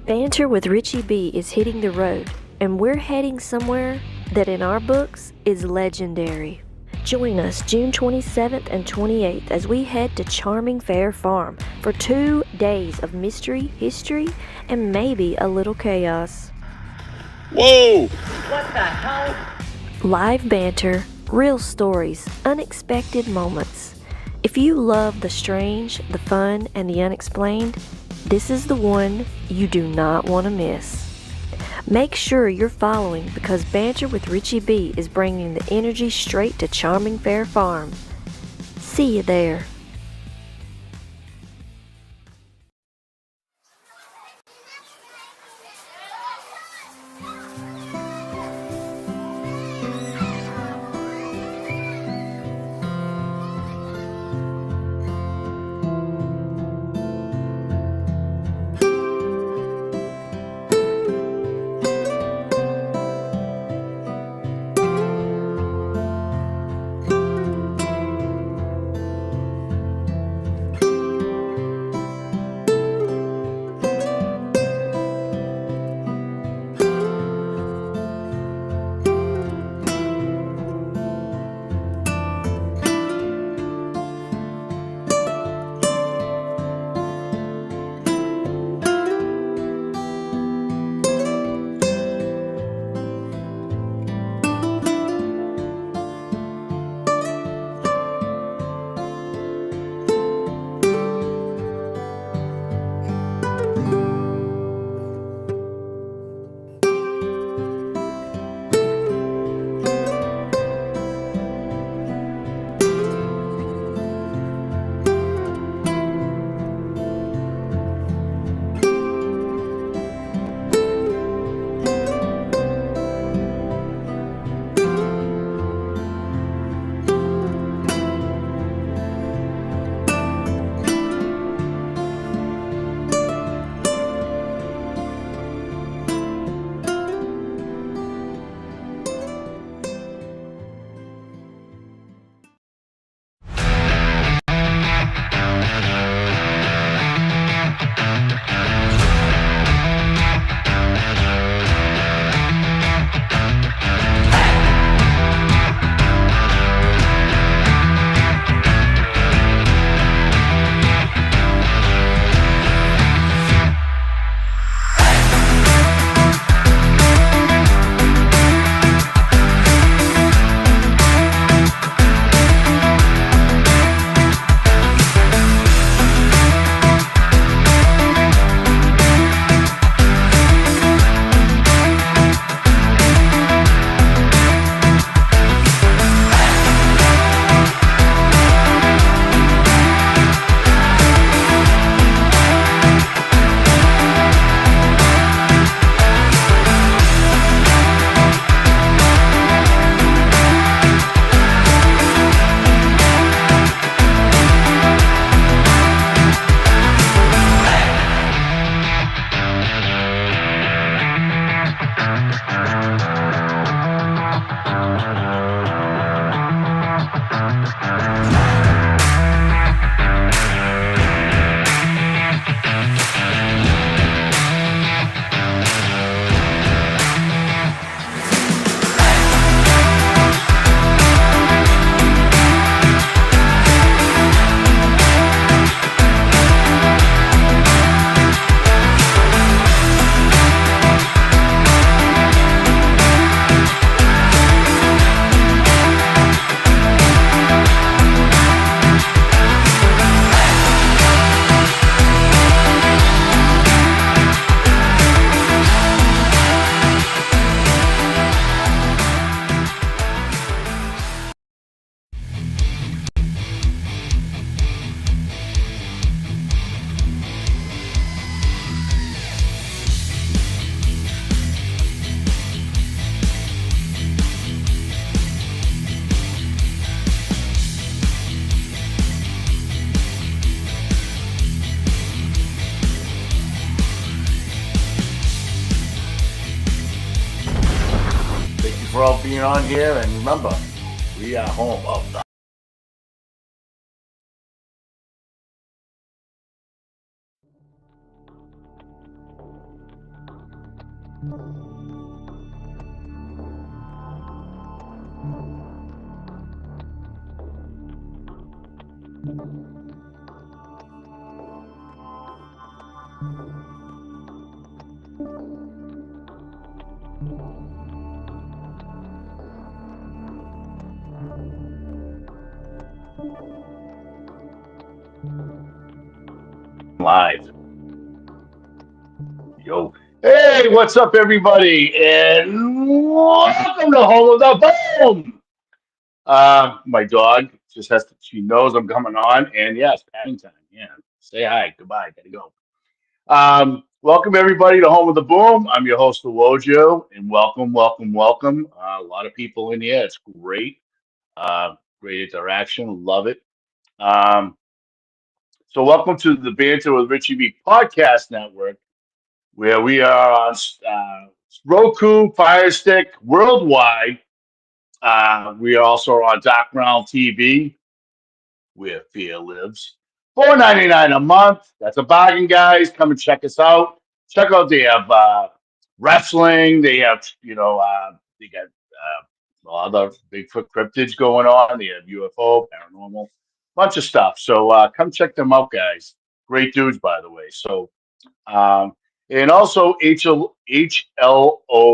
Banter with Richie B is hitting the road, and we're heading somewhere that in our books is legendary. Join us June 27th and 28th as we head to charming Fair Farm for 2 days of mystery, history, and maybe a little chaos. Whoa! What the hell? Live banter, real stories, unexpected moments. If you love the strange, the fun, and the unexplained, this is the one you do not want to miss. Make sure you're following because Banter with Richie B is bringing the energy straight to charming Fair Farm. See you there. For all being on here, and remember, we are home of the Live. Yo. Hey, what's up, everybody? And welcome to Home of the Boom. My dog just has to, she knows I'm coming on. And yes, patting time. Yeah. Say hi. Goodbye. Gotta go. Welcome, everybody, to Home of the Boom. I'm your host, Wojo, and welcome, welcome, welcome. A lot of people in here. It's great. Great interaction. Love it. Um, so, welcome to the Banter with Richie B podcast network, where we are on Roku, Fire Stick, worldwide. We are also on Doc Brown TV, where fear lives. $4.99 a month. That's a bargain, guys. Come and check us out. Check out, they have wrestling. They have, they got other Bigfoot cryptids going on. They have UFO, paranormal, bunch of stuff. So come check them out, guys. Great dudes, by the way. So, um, and also HLO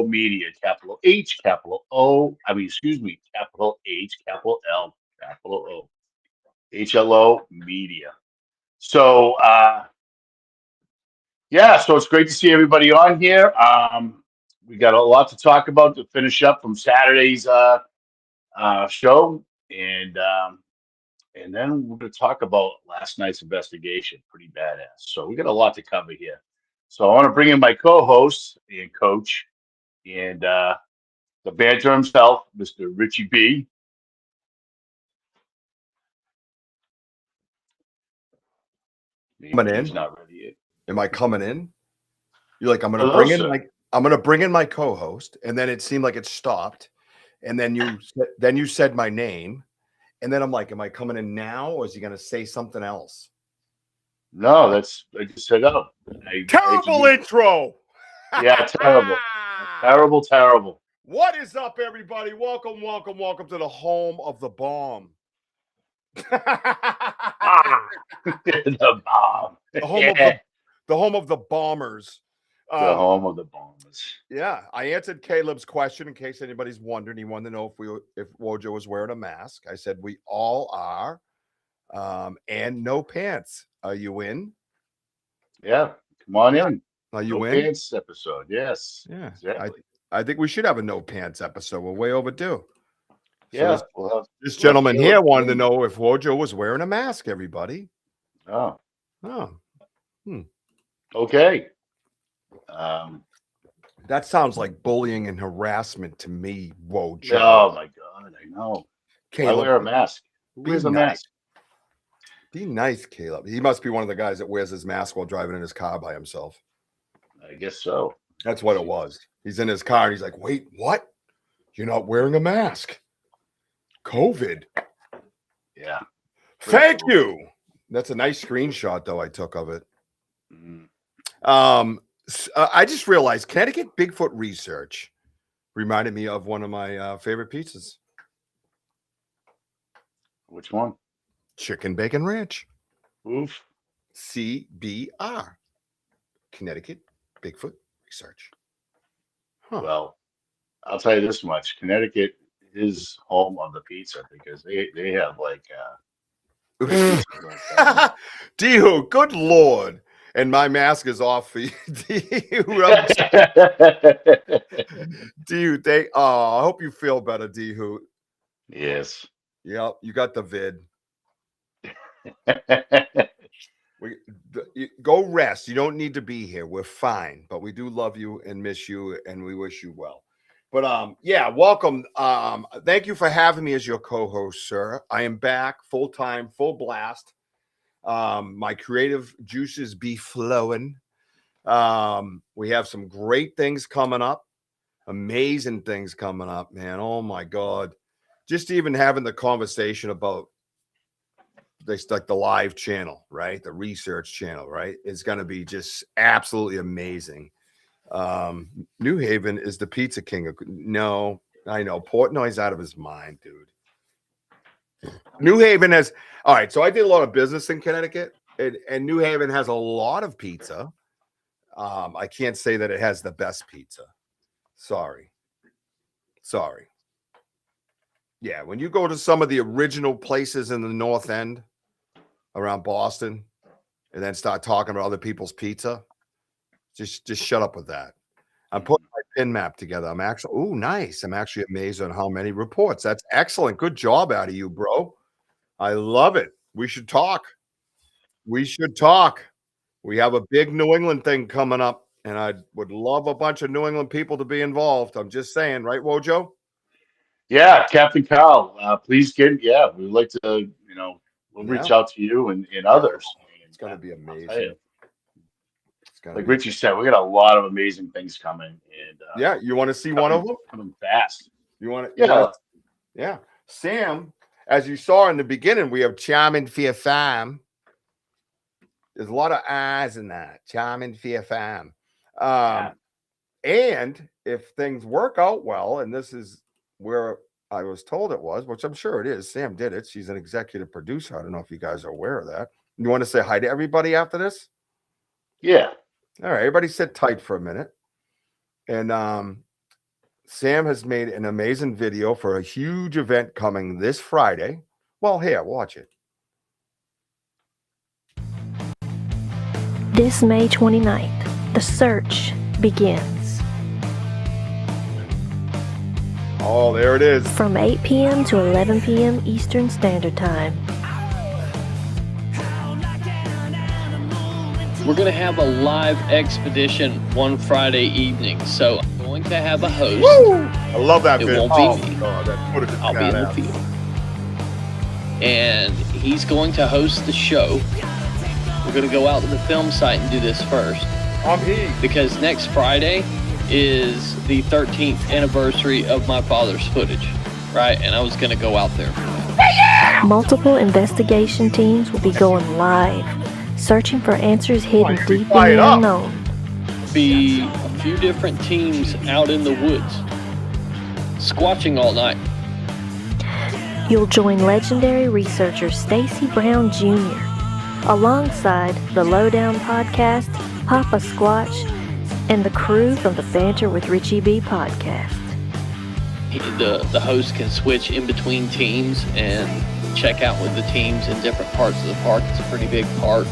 Media, capital H, capital O. I mean, excuse me, capital H, capital L, capital O. HLO Media. So, yeah, so it's great to see everybody on here. We got a lot to talk about to finish up from Saturday's show, and then we're going to talk about last night's investigation. Pretty badass. So we got a lot to cover here. So I want to bring in my co-host and coach and the banter himself, Mr. Richie B. Coming He's in? not ready yet. Am I coming in? You're like, I'm Hello, sir. gonna bring in my co-host, and then it seemed like it stopped, and then you said my name, and then I'm like, am I coming in now, or is he gonna say something else? No, that's I just said oh. Terrible intro. Yeah, terrible. Terrible, terrible. What is up, everybody? Welcome, welcome, welcome to the home of the bomb. The bomb. The home of the home of the bombers. The home of the bombers. Yeah, I answered Caleb's question in case anybody's wondering. He wanted to know if Wojo was wearing a mask. I said we all are, and no pants. Are you in? Yeah, come on in. Are you No in? pants episode. Yes. Yeah, Exactly. I think we should have a no pants episode. We're way overdue. Yeah. So this gentleman here wanted to know if Wojo was wearing a mask. Everybody. Oh. Oh. Okay. That sounds like bullying and harassment to me, Wojo. Oh my God, I know. Caleb, I wear a mask. Who wears a mask? Be nice, Caleb. He must be one of the guys that wears his mask while driving in his car by himself. I guess so. That's what it was. He's in his car and he's like, wait, what? You're not wearing a mask. COVID. Yeah. Thank you. That's a nice screenshot, though, I took of it. Mm. I just realized Connecticut Bigfoot research reminded me of one of my favorite pizzas. Which one? Chicken Bacon Ranch. Oof. CBR. Connecticut Bigfoot research. Well, I'll tell you this much. Connecticut is home of the pizza because they have like Dihu, good Lord. And my mask is off for you. Dihu, I hope you feel better, Dihu. Yes. Yep, you got the vid. Go rest. You don't need to be here. We're fine, but we do love you and miss you, and we wish you well. But yeah, welcome. Thank you for having me as your co-host, sir. I am back full time, full blast. My creative juices be flowing. We have some great things coming up, amazing things coming up, man. Oh my God. Just even having the conversation about this, like the live channel, right? The research channel, right? It's going to be just absolutely amazing. New Haven is the pizza king. No, I know. Portnoy's out of his mind, dude. New Haven has, all right. So I did a lot of business in Connecticut, and New Haven has a lot of pizza. I can't say that it has the best pizza. Sorry. Yeah, when you go to some of the original places in the North End around Boston and then start talking about other people's pizza, just shut up with that. I'm putting my pin map together. I'm actually, oh, nice. I'm actually amazed on how many reports. That's excellent. Good job out of you, bro. I love it. We should talk. We have a big New England thing coming up, and I would love a bunch of New England people to be involved. I'm just saying, right, Wojo? Yeah, Captain Kyle, please we'd like to, we'll Yeah. reach out to you and others. It's going to be I'll tell you, amazing. It's going to like be. Richie said, we got a lot of amazing things coming, and Yeah, you want to see one of them? coming fast. You want to? Yeah, Yeah. Sam, as you saw in the beginning, we have Charming Fear Fam. There's a lot of eyes in that. Charming Fear Fam. And if things work out well, and this is where I was told it was, which I'm sure it is. Sam did it. She's an executive producer. I don't know if you guys are aware of that. You want to say hi to everybody after this? yeah. All right. Everybody sit tight for a minute. And Sam has made an amazing video for a huge event coming this Friday. Well, here, watch it. This May 29th, the search begins. Oh, there it is. From 8 p.m. to 11 p.m. Eastern Standard Time. We're going to have a live expedition one Friday evening. So I'm going to have a host. Woo! I love that It video. won't be me. God, that footage is I'll be in the badass. field. And he's going to host the show. We're going to go out to the film site and do this first. Because next Friday is the 13th anniversary of my father's footage, right? And I was going to go out there for that. Multiple investigation teams will be going live, searching for answers hidden deep in fire it the up. unknown. Be a few different teams out in the woods, squatching all night. You'll join legendary researcher Stacy Brown Jr. alongside the Lowdown Podcast, Papa Squatch, and the crew from the Banter with Richie B podcast. The host can switch in between teams and check out with the teams in different parts of the park. It's a pretty big park.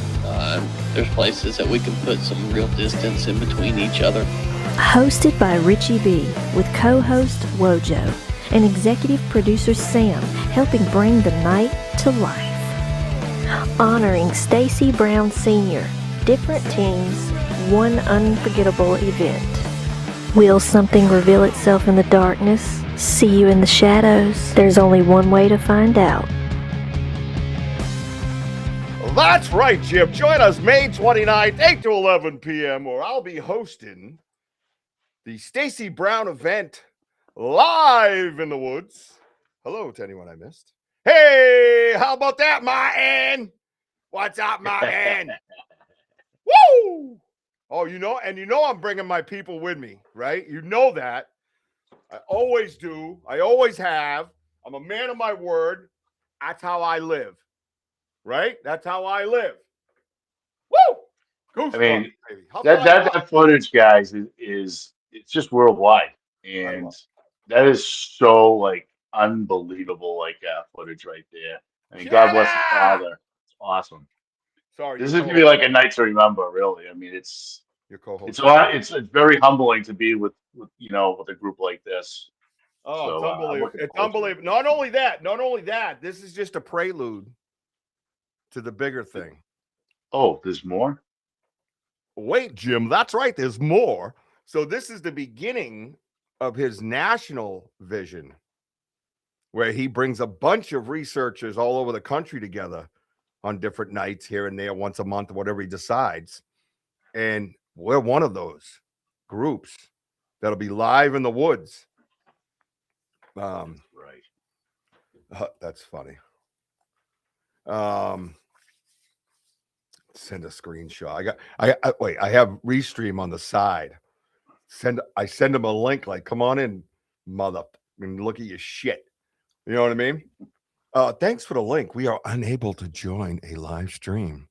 There's places that we can put some real distance in between each other. Hosted by Richie B, with co-host Wojo and executive producer Sam, helping bring the night to life. Honoring Stacy Brown Sr., different teams, one unforgettable event. Will something reveal itself in the darkness? See you in the shadows? There's only one way to find out. That's right, Jim. Join us May 29th, 8 to 11 p.m., where I'll be hosting the Stacy Brown event live in the woods. Hello to anyone I missed. Hey, how about that, Martin? What's up, Martin? Woo! Oh, I'm bringing my people with me, right? You know that. I always do. I always have. I'm a man of my word. That's how I live. Right? That's how I live. Woo! Goosebumps, I mean, baby. How about that footage, guys, is it's just worldwide, and that is so like unbelievable, like footage right there. I mean, God bless his father. It's awesome. Sorry, This is gonna be like a night to remember, really. I mean, it's your co-host. it's very humbling to be with a group like this. Oh, So, it's unbelievable. looking It's forward to it. unbelievable. Not only that, this is just a prelude to the bigger thing. Oh, there's more? Wait, Jim, that's right. There's more. So this is the beginning of his national vision, where he brings a bunch of researchers all over the country together on different nights here and there, once a month, whatever he decides. And we're one of those groups that'll be live in the woods. Right. That's funny. Send a screenshot. I have Restream on the side. I send him a link like, come on in, mother, and look at your shit. You know what I mean? Thanks for the link. We are unable to join a live stream.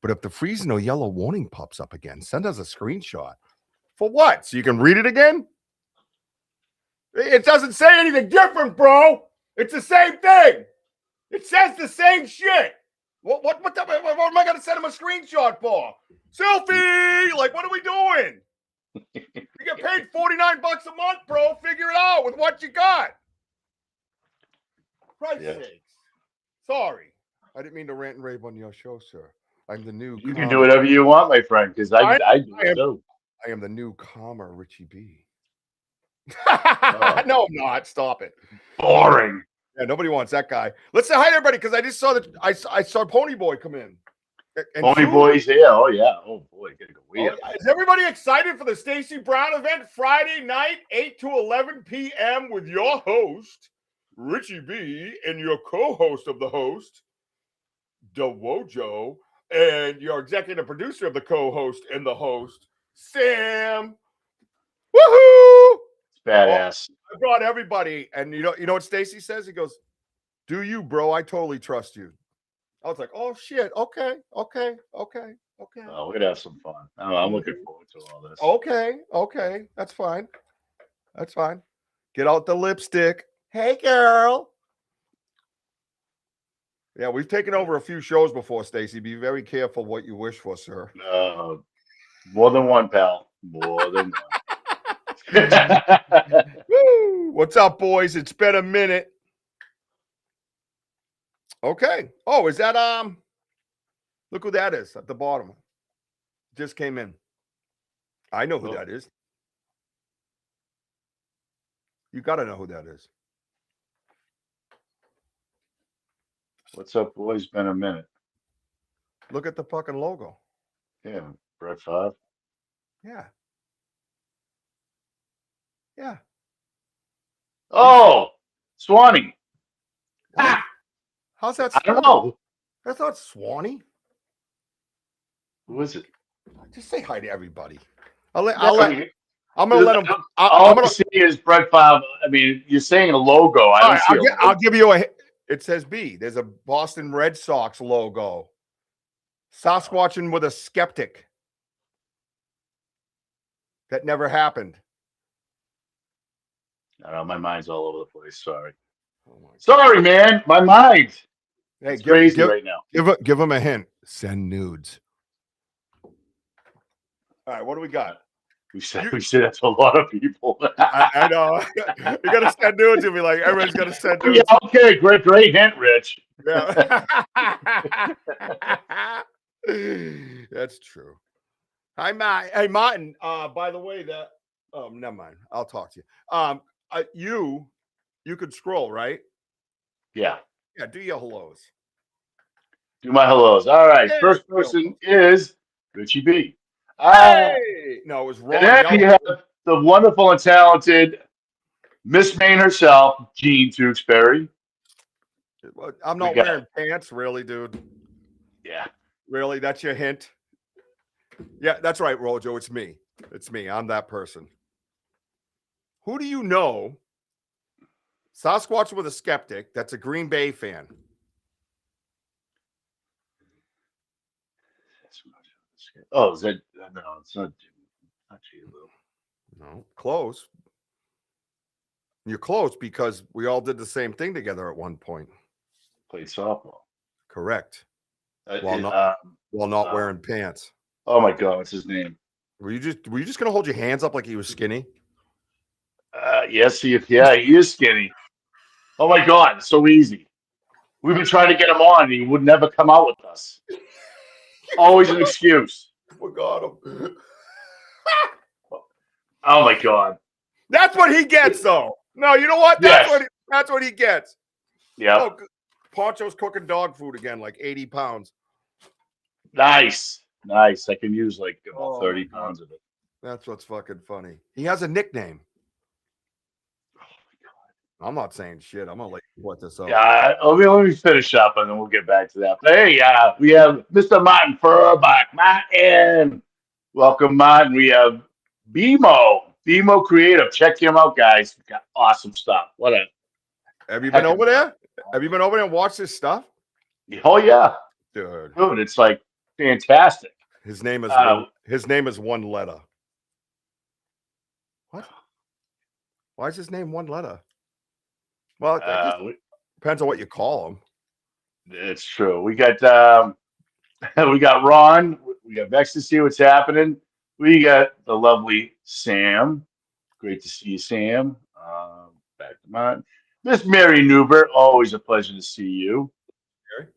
But if the freezing or yellow warning pops up again, send us a screenshot. For what? So you can read it again? It doesn't say anything different, bro. It's the same thing. It says the same shit. What am I going to send him a screenshot for? Selfie! Like, what are we doing? You get paid $49 a month, bro. Figure it out with what you got. Christ's sakes. Sorry. I didn't mean to rant and rave on your show, sir. I'm the new. You can do whatever you want, my friend, because I do it too. I am the new calmer Richie B. Oh. No, I'm not. Stop it. Boring. Yeah, nobody wants that guy. Let's say hi to everybody because I just saw that I saw Pony Boy come in. And Pony Boy's here. Oh yeah. Oh boy, gotta go way up. Is everybody excited for the Stacy Brown event Friday night, 8 to 11 p.m. with your host, Richie B, and your co-host of the host, DeWojo, and your executive producer of the co-host and the host, Sam. Woohoo! It's badass. I brought everybody, and you know what Stacy says? He goes, "Do you, bro? I totally trust you." I was like, "Oh shit, okay. Oh, we're gonna have some fun. I'm looking forward to all this. Okay, that's fine. Get out the lipstick. Hey, girl. Yeah, we've taken over a few shows before, Stacy. Be very careful what you wish for, sir. More than one, pal. More than one. Woo! What's up, boys? It's been a minute. Okay. Oh, is that look who that is at the bottom. Just came in. I know who that is. You gotta know who that is. What's up, boys? Been a minute. Look at the fucking logo. Yeah, Brett Favre. Yeah. Oh, Swanee. Ah! How's that? I don't know. That's not Swanee. Who is it? Just say hi to everybody. I'm gonna let him. All I'm gonna see is Brett Favre. I mean, you're saying a logo. I'll give you a. It says B. There's a Boston Red Sox logo. Sasquatching with a skeptic. That never happened. I don't know. My mind's all over the place. Sorry. Sorry, man. My mind. Hey, it's crazy right now. Give him a hint. Send nudes. All right, what do we got? We said that to a lot of people. I know. You gotta send nudes and be like, everyone's gonna send nudes. Yeah, okay, great hint, Rich. Yeah. That's true. Hi, Matt. Hey, Martin. By the way, never mind. I'll talk to you. You could scroll, right? Yeah. Yeah, do your hellos. Do my hellos. All right. First person is Richie B. Hey! No, it was wrong. And then you have the wonderful and talented Miss Maine herself, Jean Tewksbury. I'm not wearing pants, really, dude. Yeah. Really? That's your hint? Yeah, that's right, Rojo. It's me. I'm that person. Who do you know? Sasquatch with a skeptic. That's a Green Bay fan. Oh, is that? No, it's not. Not G-Lou. No, close. You're close because we all did the same thing together at one point. Played softball. Correct. While not wearing pants. Oh my God, what's his name? Were you just gonna hold your hands up like he was skinny? Yes, he is skinny. Oh my God, it's so easy. We've been trying to get him on, and he would never come out with us. Always an excuse. Forgot him. Oh my God. That's what he gets, though. No, you know what? That's what he gets. Yeah. Oh, Poncho's cooking dog food again, like 80 pounds. Nice. I can use like 30 pounds of it. That's what's fucking funny. He has a nickname. Oh my God. I'm not saying shit. I'm gonna let you put this up. Yeah, let me finish up and then we'll get back to that. But hey, we have Mr. Martin Furbach. Martin. Welcome, Martin. We have BMO. Demo Creative. Check him out, guys. He's got awesome stuff. What a Have you heck been of over there? Have you been over there and watched this stuff? Oh yeah, Dude. dude, it's like fantastic. His name is one letter. What? Why is his name one letter? Well, I guess depends on what you call him. It's true. We got we got Ron. We got Vex to see what's happening. We got the lovely Sam. Great to see you, Sam. Back to mine. Miss Mary Newbert. Always a pleasure to see you.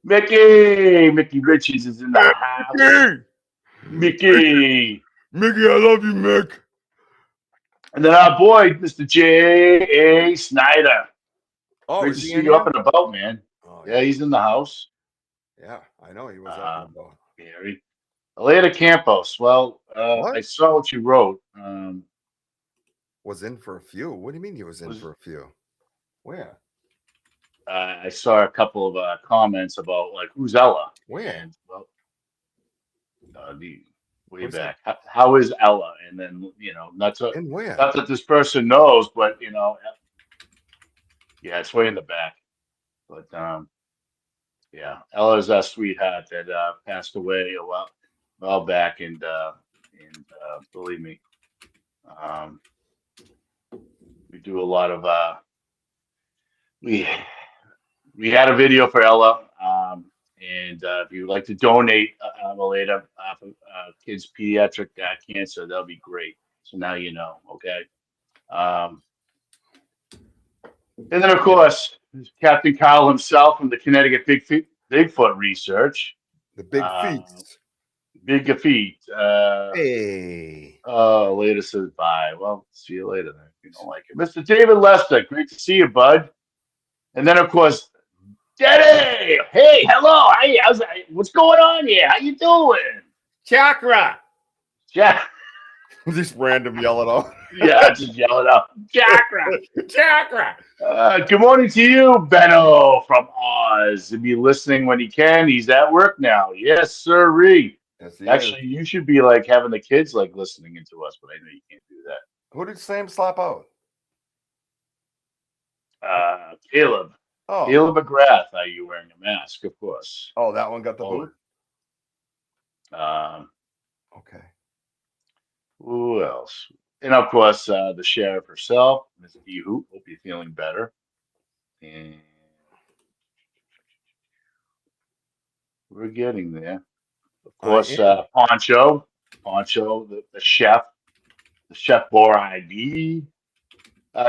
Mickey Richards is in the house. Mickey, I love you, Mick. and then our boy, Mr. J.A. Snyder. Oh, Great is to he see in you here? up and about, man. Oh, Yeah, he's in the house. Yeah, I know he was up and about. Mary. Aleda Campos. Well, What? I saw what you wrote. Was in for a few. What do you mean he was in for a few? Where? I saw a couple of comments about like who's Ella. Where? And, well, way Where's back. How is Ella? And then not And where? that this person knows, but yeah, it's way in the back. But yeah, Ella's a sweetheart that passed away a while back, and believe me, we do a lot of we had a video for Ella, and if you'd like to donate later for kids' pediatric cancer, that'll be great. So now you know, okay? And then, of course, Captain Kyle himself from the Connecticut Bigfoot Research. The big feet. Big feet. Hey. Later says bye. Well, see you later then if you don't like it. Mr. David Lester, great to see you, bud. And then, of course, Daddy! Hey, hello. Hey, what's going on here? How you doing? Chakra. Yeah. Just random yelling out. Yeah, just yell it out. Chakra. Chakra. Good morning to you, Benno from Oz. He'll be listening when he can. He's at work now. Yes, sirree. Yes, Actually, you should be like having the kids like listening into us, but I know you can't do that. Who did Sam slap out? Caleb. Oh. Caleb McGrath. Are you wearing a mask? Of course. Oh, that one got the boot. Okay. Who else? And of course, the sheriff herself, Miss D. Hoop. Hope you're feeling better. And we're getting there. Of course, Poncho, the chef Bor ID.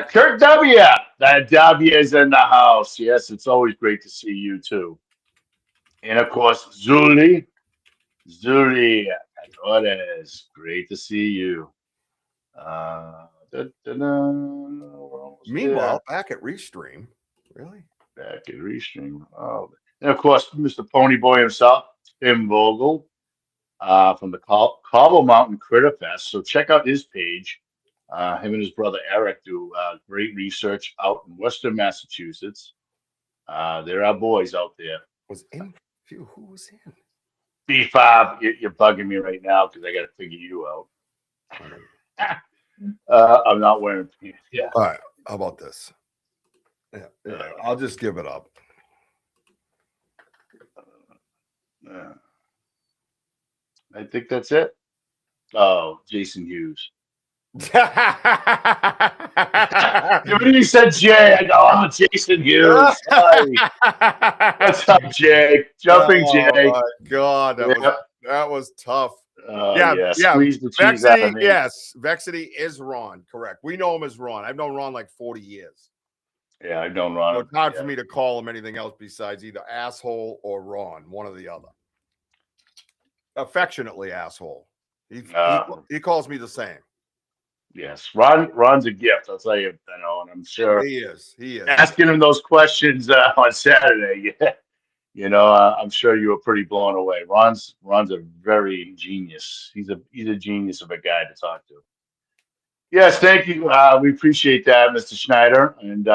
Kurt W. That W is in the house. Yes, it's always great to see you too. And of course, Zuli Torres. Great to see you. Meanwhile, back at Restream. Really? Back at Restream. Oh, and of course, Mr. Ponyboy himself, Tim Vogel, from the Cobble Mountain Critter Fest. So check out his page. Him and his brother Eric do great research out in Western Massachusetts. There are boys out there. Who was in? B5, you're bugging me right now because I got to figure you out. I'm not wearing pants. Yeah. All right. How about this? Yeah. I'll just give it up. I think that's it. Oh, Jason Hughes. When you said Jay, I go, oh, Jason Hughes. Sorry. What's up, Jay? Jumping Jay. Oh, my God. That was tough. Yeah. Squeeze the cheese out of me. Yes. Vexity is Ron. Correct. We know him as Ron. I've known Ron like 40 years. Yeah, I've known Ron. So it's hard for me to call him anything else besides either asshole or Ron, one or the other. Affectionately asshole. He calls me the same. Yes, Ron's a gift. I'll tell you, and I'm sure he is. Asking him those questions on Saturday, I'm sure you were pretty blown away. Ron's a very genius. He's a genius of a guy to talk to. Yes, thank you. We appreciate that, Mr. Schneider, and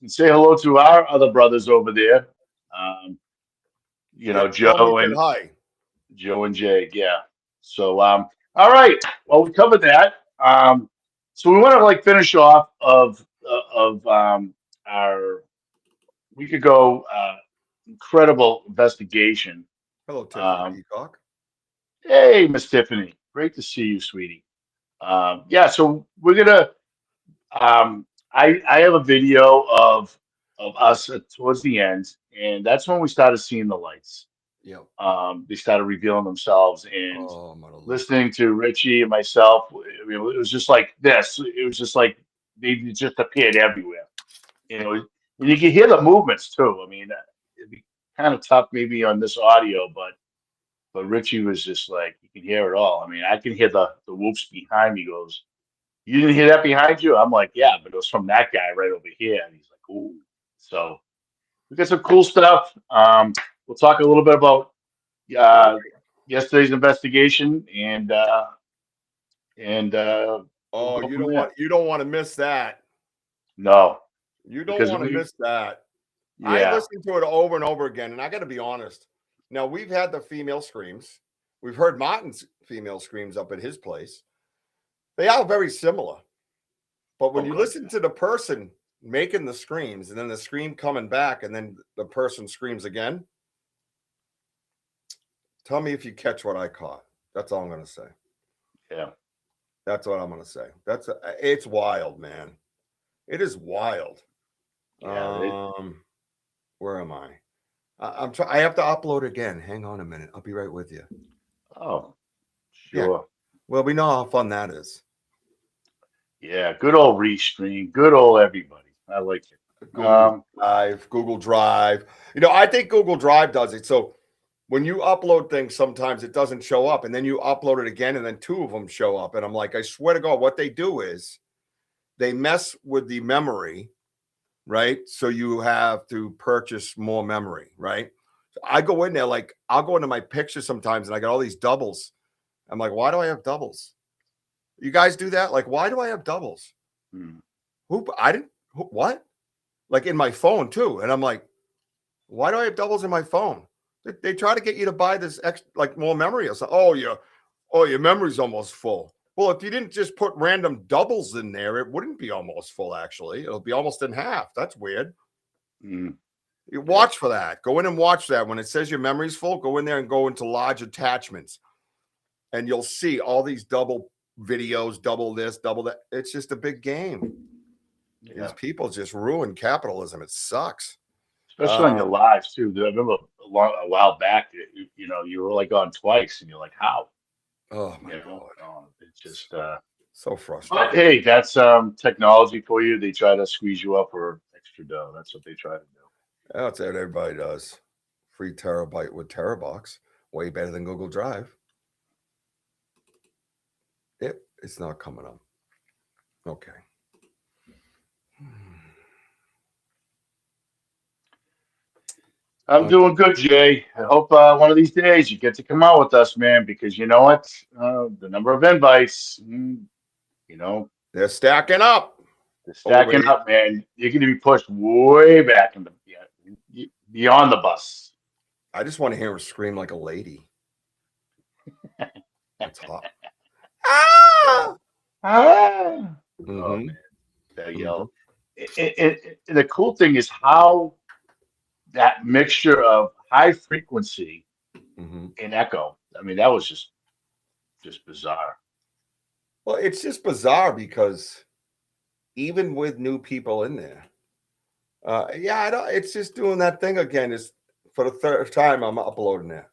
say hello to our other brothers over there. Joe and Jake. Yeah. So, all right. Well, we covered that. So we want to like finish off of our week ago incredible investigation. Hello, Tiffany Um, Peacock. hey, Miss Tiffany, great to see you, sweetie. Yeah, so we're gonna. I have a video of us towards the end, and that's when we started seeing the lights. Yep. They started revealing themselves, and Oh, I'm gonna lose. listening to Richie and myself, I mean, it was just like this. It was just like they just appeared everywhere. You know, and you can hear the movements too. I mean, it'd be kind of tough maybe on this audio, but Richie was just like you can hear it all. I mean, I can hear the whoops behind me. He goes, "You didn't hear that behind you?" I'm like, "Yeah, but it was from that guy right over here." And he's like, "Ooh." So we got some cool stuff. We'll talk a little bit about uh, yesterday's investigation, and we'll Oh, go from there. you don't want to miss that. No, You don't because want to miss that. I yeah, listened to it over and over again, and I got to be honest. Now we've had the female screams. We've heard Martin's female screams up at his place. They are very similar, but when oh you god, listen to the person making the screams, and then the scream coming back, and then the person screams again, tell me if you catch what I caught. That's all I'm going to say. yeah, That's what I'm going to say. It's wild, man. It is wild. yeah. Where am I? I'm trying. I have to upload again. Hang on a minute. I'll be right with you. Oh, Yeah. sure. Well, we know how fun that is. Yeah, good old restream, good old everybody. I like it. Google Drive. You know, I think Google Drive does it. So when you upload things, sometimes it doesn't show up, and then you upload it again, and then two of them show up. And I'm like, I swear to God, what they do is they mess with the memory, right? So you have to purchase more memory, right? So I go in there, like I'll go into my pictures sometimes, and I got all these doubles. I'm like, why do I have doubles? You guys do that? Like, why do I have doubles? Hmm. What? Like in my phone too. And I'm like, why do I have doubles in my phone? They try to get you to buy this extra, like more memory or something. Your memory's almost full. Well, if you didn't just put random doubles in there, it wouldn't be almost full, actually. It'll be almost in half. That's weird. Hmm. You watch for that. Go in and watch that. When it says your memory's full, go in there and go into large attachments. And you'll see all these double videos, double this, double that. It's just a big game. Yeah. These people just ruin capitalism. It sucks. Especially on your lives too. I remember a while back, you know, you were like on twice, and you're like, how? Oh my You know, God. it's just. So But frustrating. hey, that's technology for you. They try to squeeze you up for extra dough. That's what they try to do. That's what everybody does. Free terabyte with Terabox. Way better than Google Drive. It's not coming up. Okay. I'm doing good, Jay. I hope one of these days you get to come out with us, man, because you know what? The number of invites, you know, They're stacking up. they're Oh, stacking wait. up, man. You're going to be pushed way back in the beyond the bus. I just want to hear her scream like a lady. That's hot. Ah! Ah! Oh Mm-hmm. man, that yell. And the cool thing is how that mixture of high frequency Mm-hmm. and echo. I mean, that was just bizarre. Well, it's just bizarre because even with new people in there, I don't. It's just doing that thing again. Is for the third time I'm uploading it.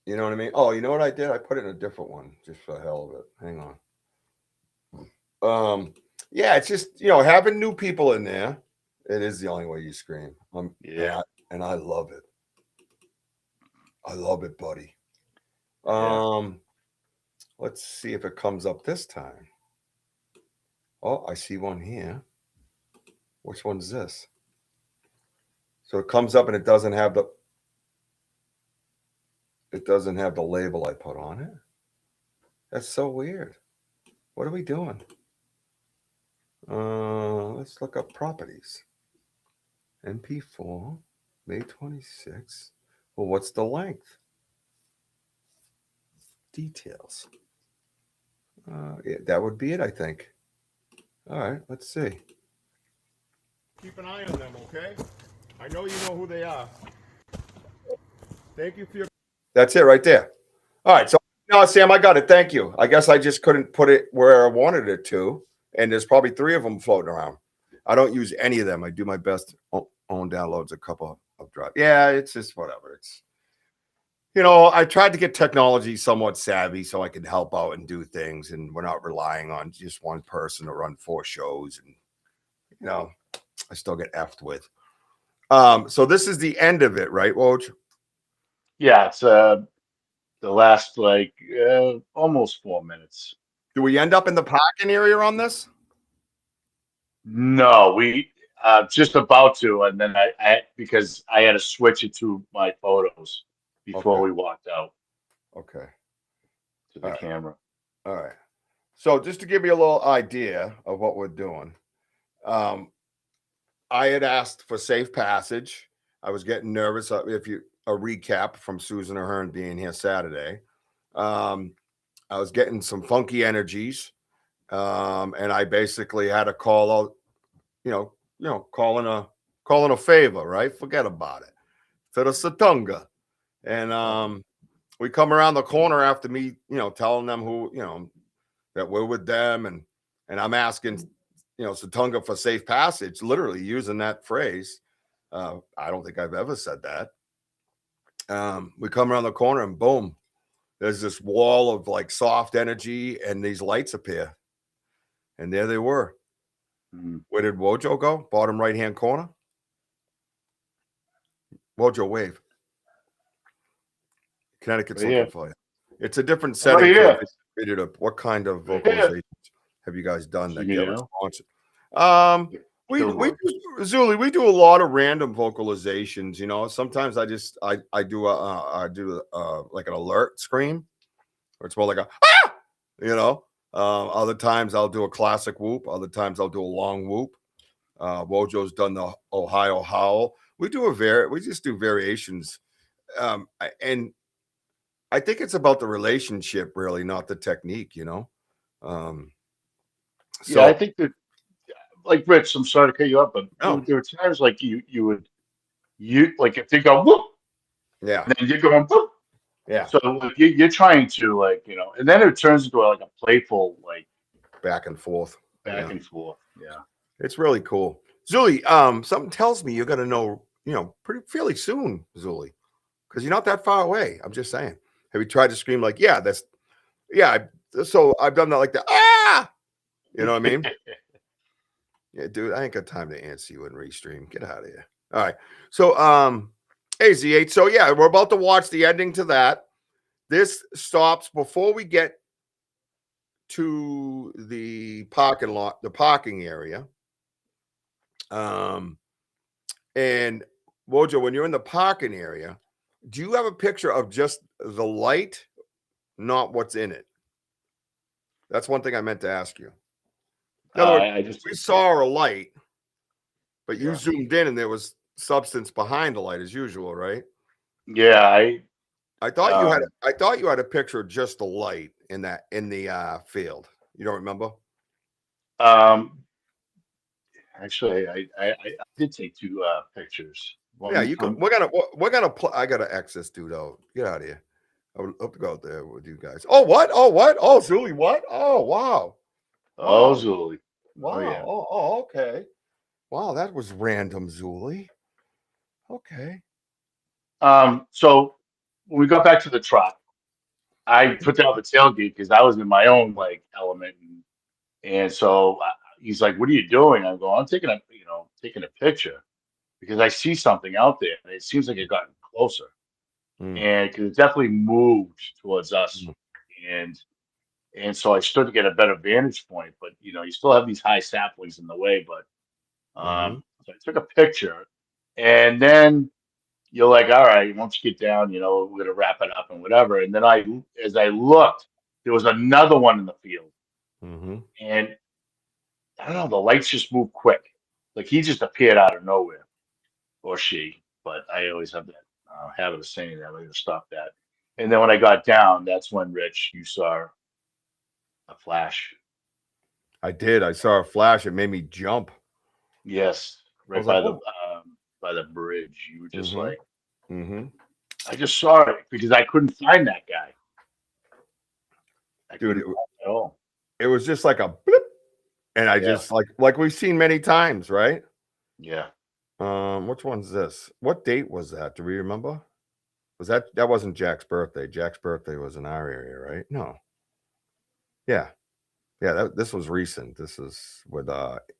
You know what I mean? Oh, you know what I did? I put it in a different one just for the hell of it. Hang on. Yeah, it's just having new people in there. It is the only way you scream. Yeah, And I love it. I love it, buddy. yeah. Let's see if it comes up this time. Oh, I see one here. Which one's this? So it comes up and it doesn't have the label I put on it. That's so weird. What are we doing? Let's look up properties. MP4, May 26th. Well, what's the length? Details. Yeah, that would be it, I think. All right, let's see. Keep an eye on them, okay? I know you know who they are. Thank you for your. That's it right there. All right, so no, Sam, I got it. Thank you. I guess I just couldn't put it where I wanted it to, and there's probably 3 of them floating around. I don't use any of them. I do my best. Own downloads a couple of drive. Yeah, it's just whatever. It's I tried to get technology somewhat savvy so I could help out and do things, and we're not relying on just one person to run 4 shows, and I still get effed with. So this is the end of it, right, Woj? Yeah, it's the last almost 4 minutes. Do we end up in the parking area on this? No, we just about to, and then I because I had to switch it to my photos before we walked out Okay. to the camera. All right. So just to give you a little idea of what we're doing, I had asked for safe passage. I was getting nervous. A recap from Susan Ahern being here Saturday. I was getting some funky energies, and I basically had to call out, calling a favor, right? Forget about it. To the Satunga, and we come around the corner after me, telling them who, that we're with them, and I'm asking, Satunga for safe passage, literally using that phrase. I don't think I've ever said that. We come around the corner and boom, there's this wall of like soft energy and these lights appear. And there they were. Mm-hmm. Where did Wojo go? Bottom right-hand corner. Wojo, wave. Connecticut's looking for you. It's a different setting for the what kind of vocalizations have you guys done that get responsive? We do, Zuli, we do a lot of random vocalizations. Sometimes I do like an alert scream, or it's more like a other times I'll do a classic whoop, other times I'll do a long whoop. Wojo's done the Ohio howl. We just do variations, and I think it's about the relationship, really, not the technique. So I think that, like Rich, I'm sorry to cut you up, but there were times like you like if they go whoop, yeah, and then you're going whoop, yeah. So you're trying to and then it turns into like a playful back and forth, and forth. Yeah, it's really cool. Zuli, something tells me you're gonna know, fairly soon, Zuli, because you're not that far away. I'm just saying. Have you tried to scream like, so I've done that like that. You know what I mean? Yeah, dude, I ain't got time to answer you and restream. Get out of here. All right. So, hey, Z8. So, yeah, we're about to watch the ending to that. This stops before we get to the parking lot, the parking area. And Wojo, when you're in the parking area, do you have a picture of just the light, not what's in it? That's one thing I meant to ask you. In other words, we saw a light, but you zoomed in and there was substance behind the light as usual, right? Yeah, I thought you had a picture of just the light in the field. You don't remember? Actually, I did take 2 pictures. Yeah, you can. We're gonna play. I gotta access dude out. Get out of here. I would love to go out there with you guys. Oh, what? Oh, what? Oh, Zuli, what? Oh, wow. Oh, Zuli. Wow. Oh, yeah. Oh, okay. Wow, that was random, Zuli. Okay. So when we got back to the truck, I put down the tailgate because I was in my own element, and so he's like, "What are you doing?" I'm going, "I'm taking a picture because I see something out there, and it seems like it got closer, and because it definitely moved towards us, and so I stood to get a better vantage point, but you still have these high saplings in the way, but so I took a picture, and then." You're like, all right, once you get down, we're gonna wrap it up and whatever. And then as I looked, there was another one in the field, and I don't know, the lights just moved quick, like he just appeared out of nowhere, or she. But I always have that habit of saying that. I'm gonna stop that. And then when I got down, that's when Rich, you saw A flash. I did. I saw a flash. It made me jump. Yes, I right was like, by the bridge. You were just mm-hmm. like, Mm-hmm. I just saw it because I couldn't find that guy. I Dude, couldn't find him at all. it was just like a blip. And I Yeah. just like we've seen many times, right? Yeah. Which one's this? What date was that? Do we remember? Was that wasn't Jack's birthday? Jack's birthday was in our area, right? No. Yeah. Yeah, this was recent. This is with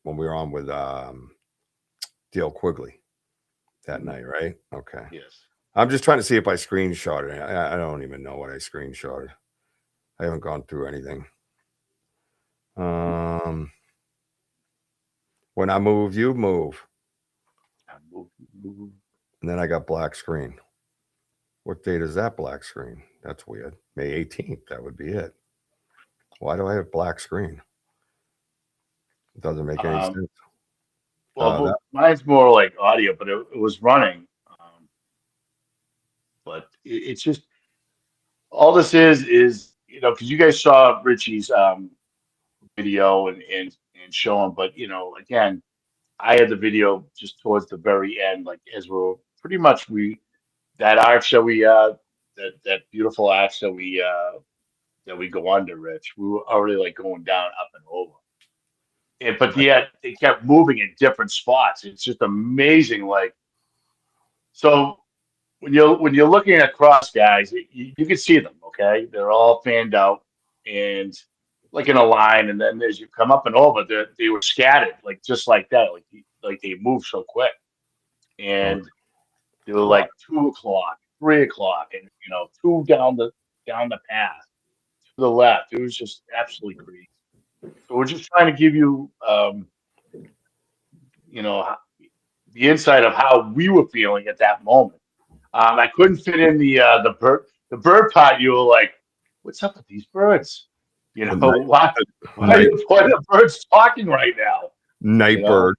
when we were on with Dale Quigley that night, right? Okay. Yes. I'm just trying to see if I screenshotted it. I don't even know what I screenshotted. I haven't gone through anything. When I move, you move. And then I got black screen. What date is that black screen? That's weird. May 18th. That would be it. Why do I have black screen? It doesn't make any sense. Well, mine's more like audio, but it was running. But it's just all this is because you guys saw Richie's video and show him, but again, I had the video just towards the very end, like as we're pretty much that arch that we that beautiful arch that we go under, Rich. We were already like going down, up and over. But yet they kept moving in different spots. It's just amazing. Like, so when you're looking across, guys, you can see them. Okay, they're all fanned out and like in a line, and then as you come up and over, they were scattered like just like that. Like they moved so quick, and they were like 2 o'clock, 3 o'clock, and two down the path to the left. It was just absolutely crazy. So we're just trying to give you, the insight of how we were feeling at that moment. I couldn't fit in the bird part. You were like, "What's up with these birds? Why why are the birds talking right now?" Nightbird.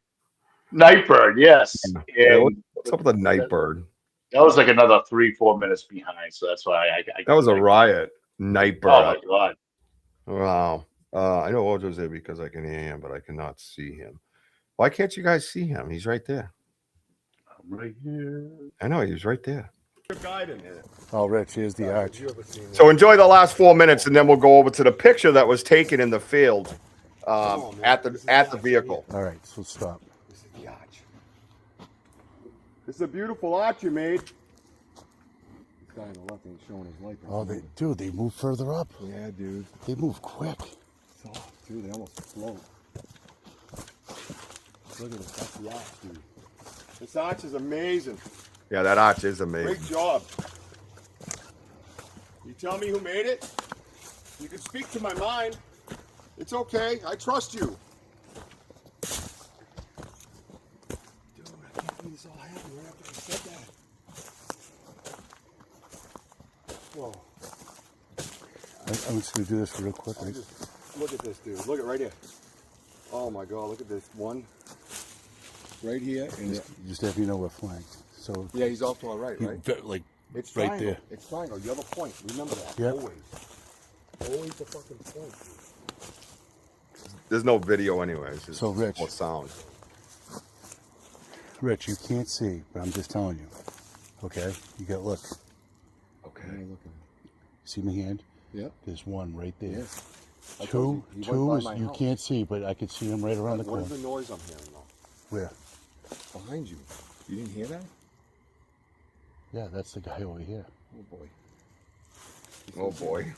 Nightbird, yes. And what's up with the Nightbird? that was like another 3-4 minutes behind, so that's why I that was a riot. Nightbird. Oh my god! Wow. I know Ojo's there because I can hear him, but I cannot see him. Why can't you guys see him? He's right there. I'm right here. I know he's right there. Oh, Rich, here's the arch. So enjoy the last 4 minutes, and then we'll go over to the picture that was taken in the field at the vehicle. All right, so stop. This is the arch. This is a beautiful arch you made. This guy on the left ain't showing his light. Oh, they move further up. Yeah, dude. They move quick. Soft, dude. They almost float. Look at this. That's the arch, dude. This arch is amazing. Yeah, that arch is amazing. Great job. You tell me who made it? You can speak to my mind. It's okay. I trust you. Dude, I can't believe this all happened right after I said that. Whoa. I'm just going to do this real quick. Right? Look at this, dude. Look at right here. Oh, my God. Look at this one. Right here. And just have you know we're flanked. So yeah, he's off to our right, right? Like it's right triangle. there. It's triangle. You have a point. Remember that. Yeah. Always the fucking point. There's no video anyways. So Rich. Or sound. Rich, you can't see, but I'm just telling you. Okay? You got look. Okay. See my hand? Yep. There's one right there. Yeah. Two is you can't see, but I can see him right around the corner. What is the noise I'm hearing though? Where? Behind you. You didn't hear that? Yeah, that's the guy over here. Oh boy. Oh boy.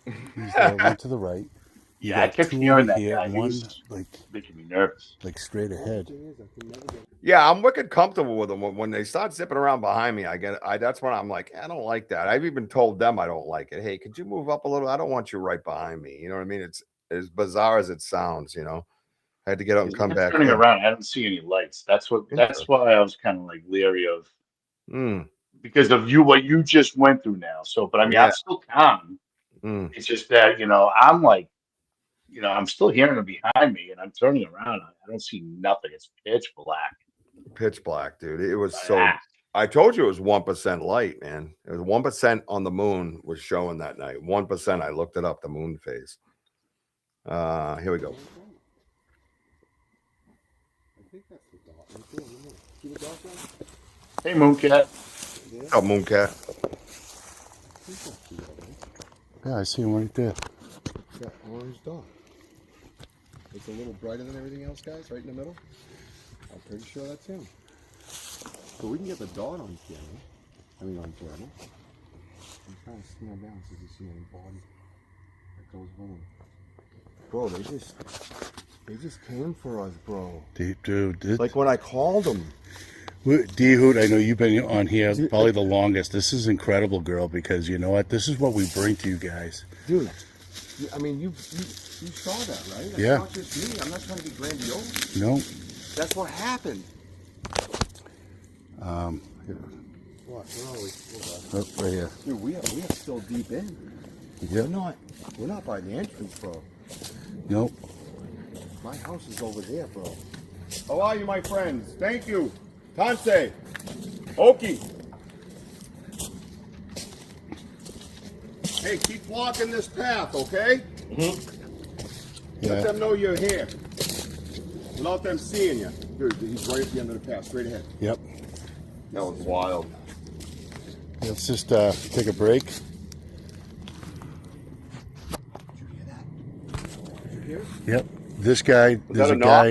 He's the one to the right. Yeah, I kept hearing that guy. He One was like making me nervous. like straight ahead. Yeah, I'm wicked comfortable with them. When they start zipping around behind me, that's when I'm like, I don't like that. I've even told them I don't like it. Hey, could you move up a little? I don't want you right behind me. You know what I mean? It's as bizarre as it sounds, you know. I had to get up and come back. Turning around, I don't see any lights. That's why I was kind of like leery of because of what you just went through now. So, but I mean, I'm still calm. It's just that I'm like, I'm still hearing them behind me, and I'm turning around. I don't see nothing. It's pitch black. Pitch black, dude. It was I told you it was 1% light, man. It was 1% on the moon was showing that night. 1%. I looked it up, the moon phase. Here we go. I think that's the dot right there. See the dot there? Hey, Mooncat. Oh, Mooncat. Yeah, I see him right there. That orange dot. It's a little brighter than everything else, guys, right in the middle. I'm pretty sure that's him. But we can get the dot on camera. I mean, on camera. I'm trying to scan down so you see any body that goes home. Bro, they just came for us, bro. Dude, Like when I called them. D-Hoot, I know you've been on here probably the longest. This is incredible, girl, because you know what? This is what we bring to you guys. Dude, I mean, you saw that, right? That's Yeah. not just me. I'm not trying to be grandiose. No. That's what happened. What? Where are we? Oh, right here. Dude, we are still deep in. Yep. We're not by the entrance, bro. Nope. My house is over there, bro. How are you, my friends? Thank you. Tansei. Oki. Hey, keep walking this path, okay? Yeah. Let them know you're here. Without them seeing you. Dude, he's right at the end of the path, straight ahead. Yep. That was wild. Let's just take a break. Did you hear that? Did you hear it? Yep. This guy, there's that a a guy,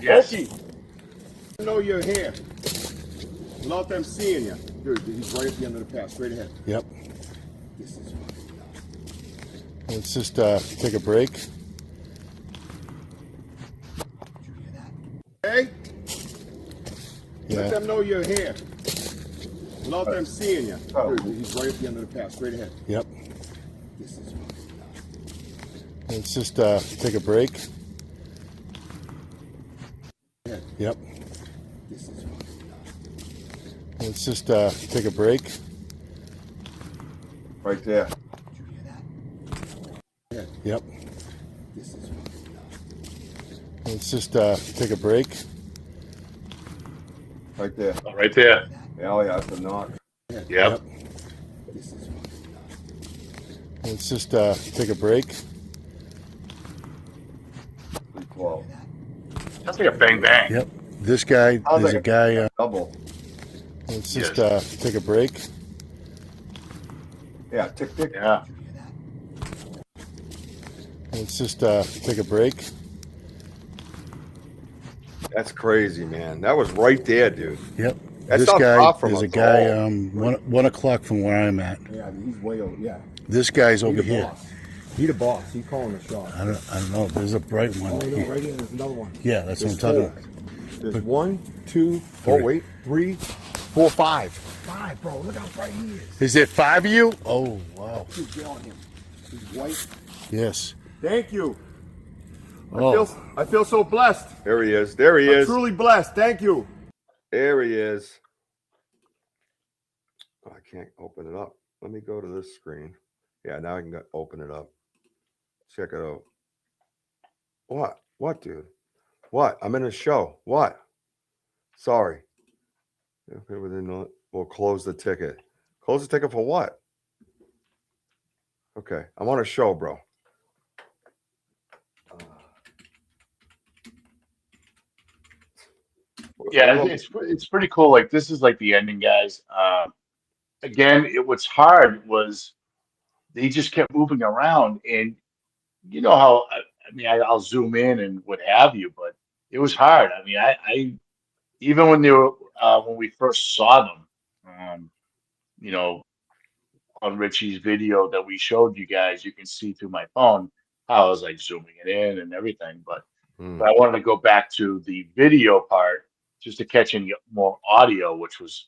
Yes. Oki. Let them know you're here. Without them seeing you. Dude, he's right at the end of the path, straight ahead. yep. This is fucking nuts. Let's just take a break. Did you hear that? Okay? Yeah. Let them know you're here. Without them seeing you. Dude, he's right at the end of the path, straight ahead. Yep. This is fucking nuts. Let's just take a break. Yep. This is fucking nuts. Let's just take a break. Right there. Did you hear that? Yep. This is fucking nuts. Let's just take a break. Right there. Oh, right there. Hell yeah, that's a knock. Yep. This is fucking nuts. Let's just take a break. 312. That's like a bang bang. Yep. This guy, How's there's that? a guy. Double. Let's just Yes. take a break. Yeah, tick tick. Yeah. Did you hear that? Let's just take a break. That's crazy, man. That was right there, dude. Yep. That's This not guy, far from there's a us guy at all. 1 o'clock from where I'm at. Yeah, he's way over. Yeah. This guy's He over the here. boss. He the boss. He calling the shot. I don't know. There's a bright one. Oh, no, here. right here. There's another one. Yeah, that's what I'm There's talking four. about. There's 1, 2, Three. oh wait, 3, 4, 5. 5, bro. Look how bright he is. Is there 5 of you? Oh, wow. Dude, get on him. He's white. Yes. Thank you. Oh, I feel so blessed. There he is. There he is. Truly blessed. Thank you. There he is. Oh, I can't open it up. Let me go to this screen. Yeah, now I can open it up. Check it out. What? What, dude? What? I'm in a show. What? Sorry. Okay, we'll close the ticket. Close the ticket for what? Okay, I'm on a show, bro. Yeah, it's pretty cool. Like this is like the ending, guys. Again, what's hard was they just kept moving around, and you know how I mean I'll zoom in and what have you, but it was hard. I mean, I even when they were when we first saw them, you know, on Richie's video that we showed you guys, you can see through my phone how I was like zooming it in and everything, but. But I wanted to go back to the video part just to catch any more audio, which was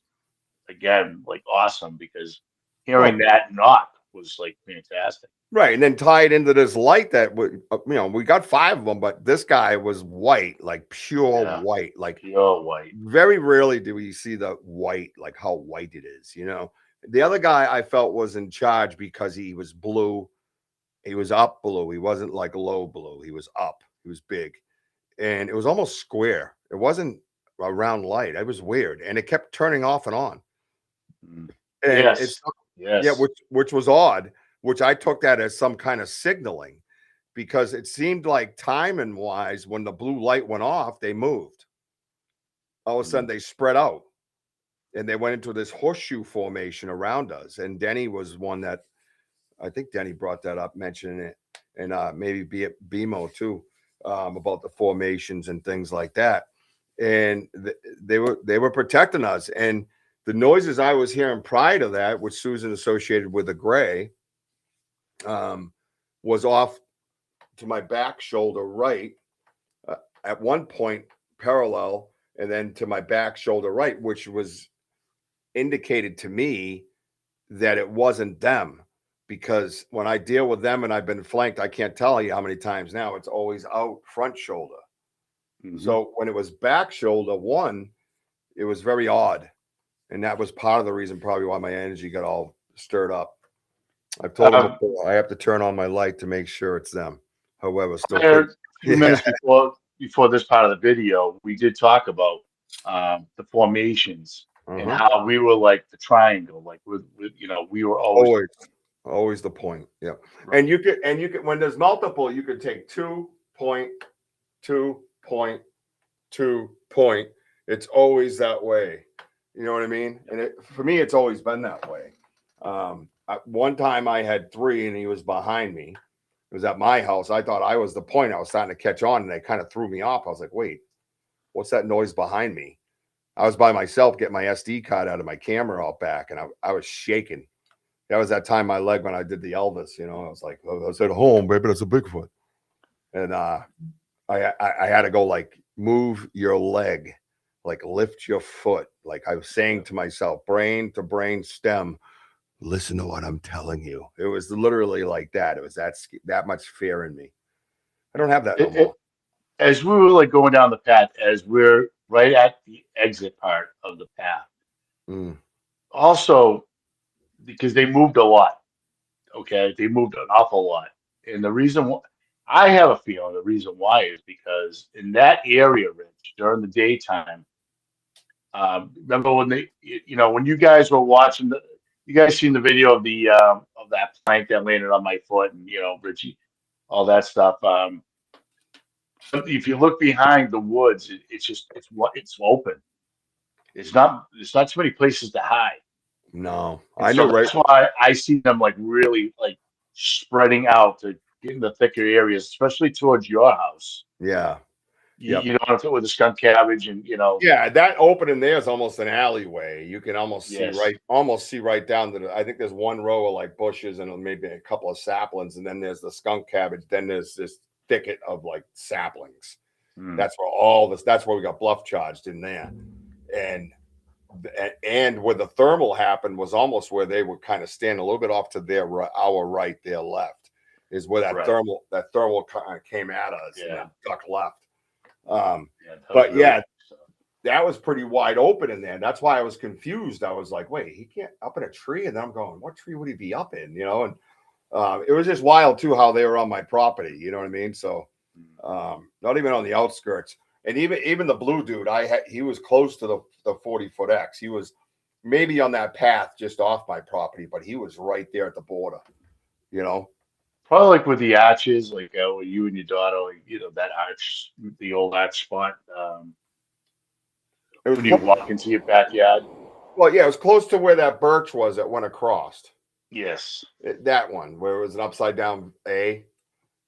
again like awesome because hearing that knock was like fantastic. Right, and then tied into this light that we got 5 of them, but this guy was white, like pure Yeah. white, like Pure white. very rarely do we see the white, like how white it is, you know. The other guy I felt was in charge because he was blue. He was up blue. He wasn't like low blue. He was up. He was big. And it was almost square. It wasn't a round light. It was weird, and it kept turning off and on. Mm. And Yes. yeah, which was odd, which I took that as some kind of signaling, because it seemed like timing wise, when the blue light went off, they moved. All of a sudden, they spread out, and they went into this horseshoe formation around us. And Denny was one that, I think Denny brought that up, mentioning it, and maybe BMO too, about the formations and things like that. And they were protecting us. And the noises I was hearing prior to that, which Susan associated with the gray, was off to my back shoulder right, at one point parallel, and then to my back shoulder right, which was indicated to me that it wasn't them, because when I deal with them and I've been flanked, I can't tell you how many times now, it's always out front shoulder. Mm-hmm. So when it was back shoulder one, it was very odd. And that was part of the reason probably why my energy got all stirred up. I've told them before, I have to turn on my light to make sure it's them. However, still a few minutes before this part of the video, we did talk about the formations and how we were like the triangle, like with we were always the point. Yeah. Right. And you could when there's multiple, you could take 2.2.2 point. It's always that way. You know what I mean? And for me, it's always been that way. One time I had 3 and he was behind me. It was at my house. I thought I was the point. I was starting to catch on, and they kind of threw me off. I was like, wait, what's that noise behind me? I was by myself getting my SD card out of my camera out back, and I was shaking. That was that time my leg when I did the Elvis, I was like, I was at home, baby, that's a Bigfoot. And I had to go like, move your leg, like lift your foot. Like I was saying to myself, brain to brain stem, listen to what I'm telling you. It was literally like that. It was that much fear in me. I don't have that no more. As we were like going down the path, as we're right at the exit part of the path, also because they moved a lot. Okay, they moved an awful lot, and the reason why I have a feeling the reason why is because in that area, Rich, during the daytime, remember when when you guys were watching you guys seen the video of of that plank that landed on my foot, and Richie, all that stuff. If you look behind the woods, it's open. It's not too many places to hide. No, I know, right? That's why I see them like really like spreading out to get in the thicker areas, especially towards your house. Yeah. You know what I'm with the skunk cabbage and Yeah, that opening there is almost an alleyway. You can almost see right down to I think there's one row of like bushes and maybe a couple of saplings, and then there's the skunk cabbage. Then there's this thicket of like saplings. That's where that's where we got bluff charged in there. And where the thermal happened was almost where they would kind of stand a little bit off to our right, their left is where that thermal kind of came at us and then duck left. That was pretty wide open in there. That's why I was confused. I was like, wait, he can't up in a tree. And then I'm going, what tree would he be up in? And it was just wild too, how they were on my property. You know what I mean? So not even on the outskirts. And even the blue dude, he was close to the 40-foot X. He was maybe on that path just off my property, but he was right there at the border, Probably like with the arches, like with you and your daughter, like, that arch, the old arch spot. When you walk into your backyard. Well, yeah, it was close to where that birch was that went across. Yes. That one, where it was an upside down A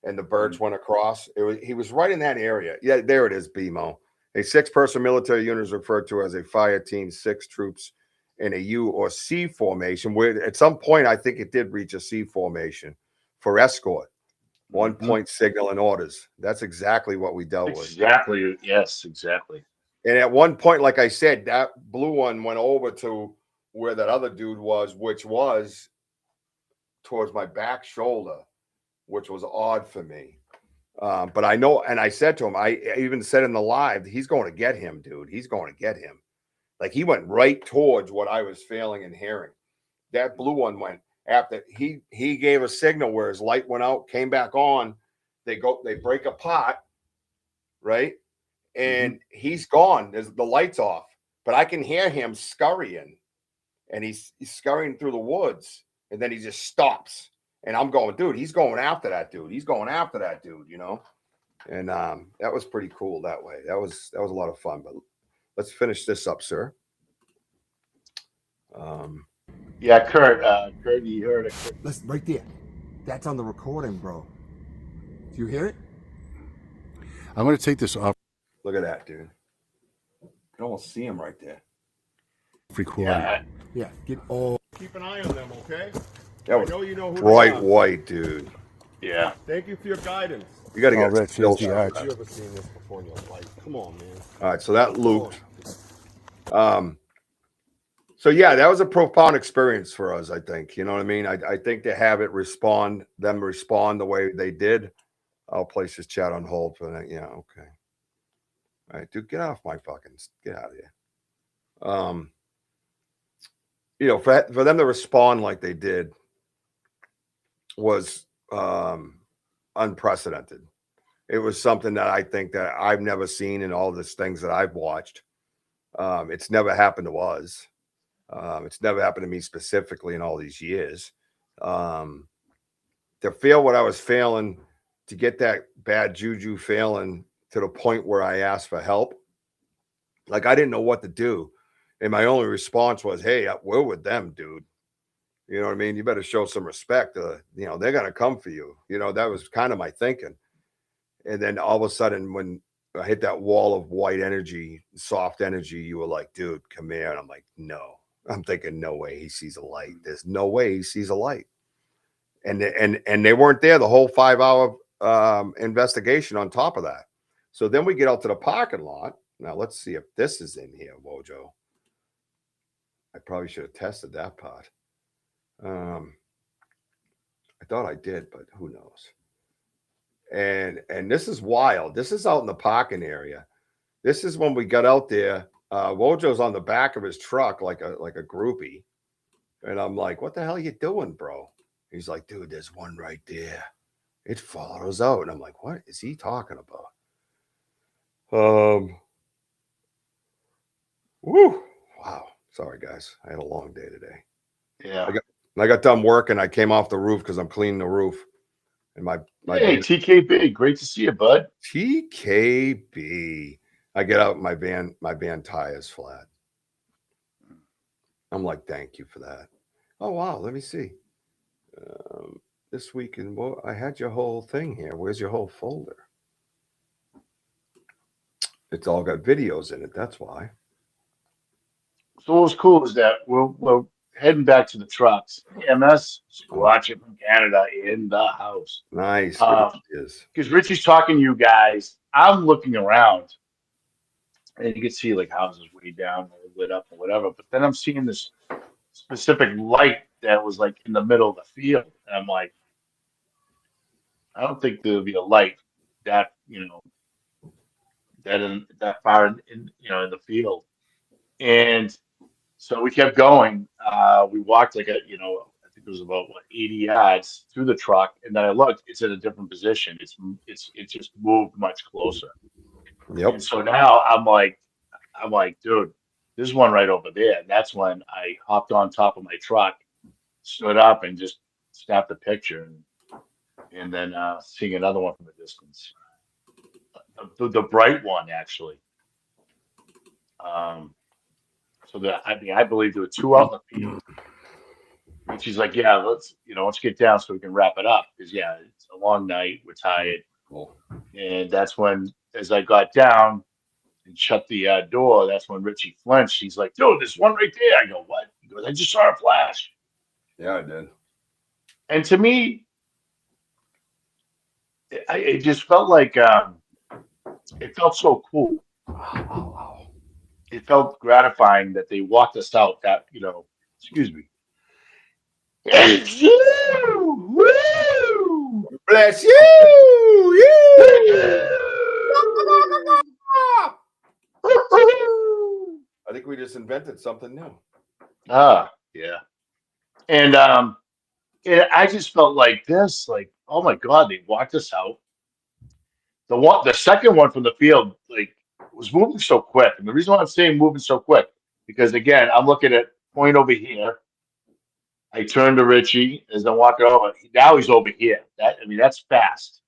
and the birch went across. He was right in that area. Yeah, there it is, BMO. A 6-person military unit is referred to as a fire team, 6 troops in a U or C formation, where at some point I think it did reach a C formation for escort. 1 point signal and orders. That's exactly what we dealt with. Exactly. Yes, exactly. And at one point, like I said, that blue one went over to where that other dude was, which was towards my back shoulder, which was odd for me. But I know, and I said to him, I even said in the live, he's going to get him, dude. He's going to get him. Like he went right towards what I was feeling and hearing. That blue one went after he gave a signal where his light went out, came back on. They break apart, right? and he's gone. There's the lights off, but I can hear him scurrying, and he's scurrying through the woods, and then he just stops, and I'm going, dude, he's going after that dude. He's going after that dude, you know. And that was pretty cool that way. That was a lot of fun. But let's finish this up, sir. Yeah, Kurt, you heard it. Kurt. Listen, right there. That's on the recording, bro. Do you hear it? I'm going to take this off Look at that, dude. You can almost see him right there. recording. Yeah. Get all. Keep an eye on them, okay? That I was know you know who bright they are. white, dude. Yeah. Thank you for your guidance. You got to Oh, get Rich, still here's the shot. arch. You ever seen this before in your life? Come on, man. All right, so that looped. So yeah, that was a profound experience for us, I think. You know what I mean? I think to have it respond the way they did. I'll place this chat on hold for that. Yeah, okay. All right, dude, get off my fucking, get out of here. You know, for them to respond like they did was unprecedented. It was something that I think that I've never seen in all these things that I've watched. It's never happened to us. It's never happened to me specifically in all these years. To feel what I was feeling, to get that bad juju feeling to the point where I asked for help. Like I didn't know what to do. And my only response was, hey, we're with them, dude. You know what I mean? You better show some respect. You know, they're going to come for you. You know, that was kind of my thinking. And then all of a sudden, when I hit that wall of white energy, soft energy, you were like, dude, come here. And I'm like, no. I'm thinking, no way he sees a light. There's no way he sees a light. And they weren't there the whole 5-hour investigation on top of that. So then we get out to the parking lot. Now let's see if this is in here, Wojo. I probably should have tested that part. I thought I did, but who knows? And this is wild. This is out in the parking area. This is when we got out there. Wojo's on the back of his truck like a groupie. And I'm like, what the hell are you doing, bro? He's like, dude, there's one right there. It follows out. And I'm like, what is he talking about? Woo. Wow. Sorry, guys. I had a long day today. Yeah. I got done working. I came off the roof because I'm cleaning the roof. And my Hey, TKB, great to see you, bud. TKB. I get out, my van tire's flat. I'm like, thank you for that. Oh wow, let me see. This week in I had your whole thing here. Where's your whole folder? It's all got videos in it. That's why. So what was cool is that we're heading back to the trucks. MS Squatching from Canada in the house. Nice. Because Richie's talking to you guys. I'm looking around, and you can see like houses way down, lit up or whatever. But then I'm seeing this specific light that was like in the middle of the field, and I'm like, I don't think there'll be a light that that far in in the field. And so we kept going. We walked like I think it was about 80 yards through the truck, and then I looked. It's in a different position. It just moved much closer. Yep. And so now I'm like, dude, there's one right over there. And that's when I hopped on top of my truck, stood up, and just snapped a picture, and then seeing another one from a distance, the bright one actually. So I believe there were two out in the field. And she's like, yeah, let's get down so we can wrap it up. Because yeah, it's a long night. We're tired. Cool. And that's when, as I got down and shut the door, that's when Richie flinched. He's like, dude, there's one right there. I go, what? He goes, I just saw a flash. Yeah, I did. And to me, it just felt like it felt so cool. It felt gratifying that they walked us out. That excuse me. It's you, woo! Bless you. I think we just invented something new. Yeah. And I just felt like this, like, oh my God, they walked us out. The second one from the field, like, was moving so quick. And the reason why I'm saying moving so quick, because again, I'm looking at point over here. I turn to Richie as I'm walking over. Now he's over here. That's fast.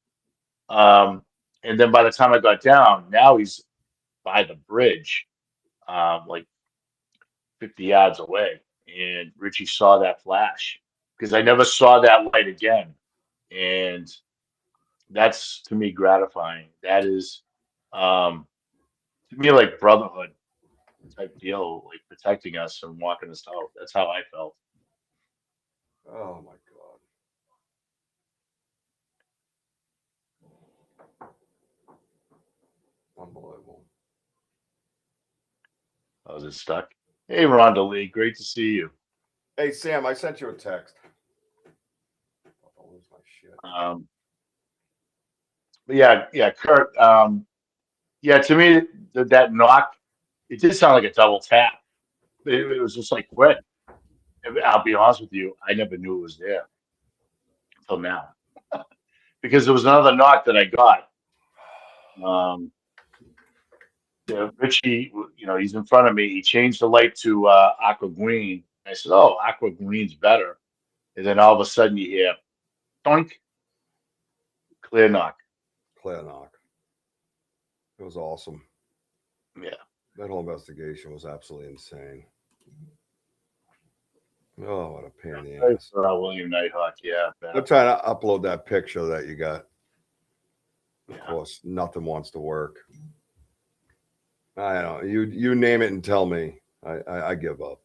And then by the time I got down, now he's by the bridge, like 50 yards away. And Richie saw that flash because I never saw that light again. And that's to me gratifying. That is to me like brotherhood type deal, like protecting us and walking us out. That's how I felt. Oh my God. Unbelievable. I was just stuck. Hey, Rhonda Lee, great to see you. Hey, Sam, I sent you a text. I'll lose my shit. But yeah, Kurt. Yeah, to me, that knock, it did sound like a double tap. It was just like quick. I'll be honest with you, I never knew it was there until now because there was another knock that I got. Richie, he's in front of me. He changed the light to aqua green. I said, "Oh, aqua green's better." And then all of a sudden, you hear, "Doink!" Clear knock. Clear knock. It was awesome. Yeah. That whole investigation was absolutely insane. Oh, what a pain in the ass. William Nighthawk, yeah. I'm trying to upload that picture that you got. Of Yeah. course, nothing wants to work. I don't know. You name it and tell me. I give up.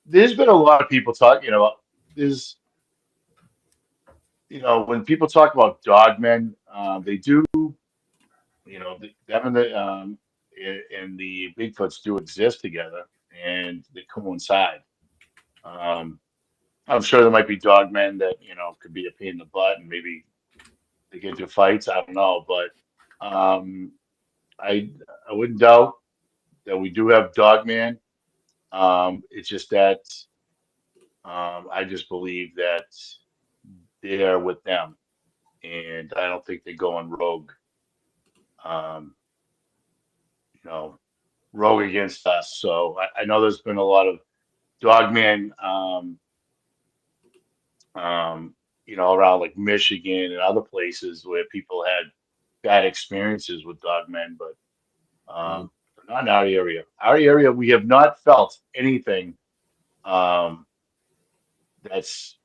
There's been a lot of people talk, there's, when people talk about dogmen, they do, them and the Bigfoots do exist together and they coincide. Um, I'm sure there might be dogmen that, could be a pain in the butt and maybe they get into fights. I don't know, but um, I wouldn't doubt that we do have dogman. It's just that I just believe that they're with them, and I don't think they're going rogue. Um, rogue against us. So I know there's been a lot of dogman, around like Michigan and other places where people had bad experiences with dogmen, but not in our area. Our area, we have not felt anything um, that's,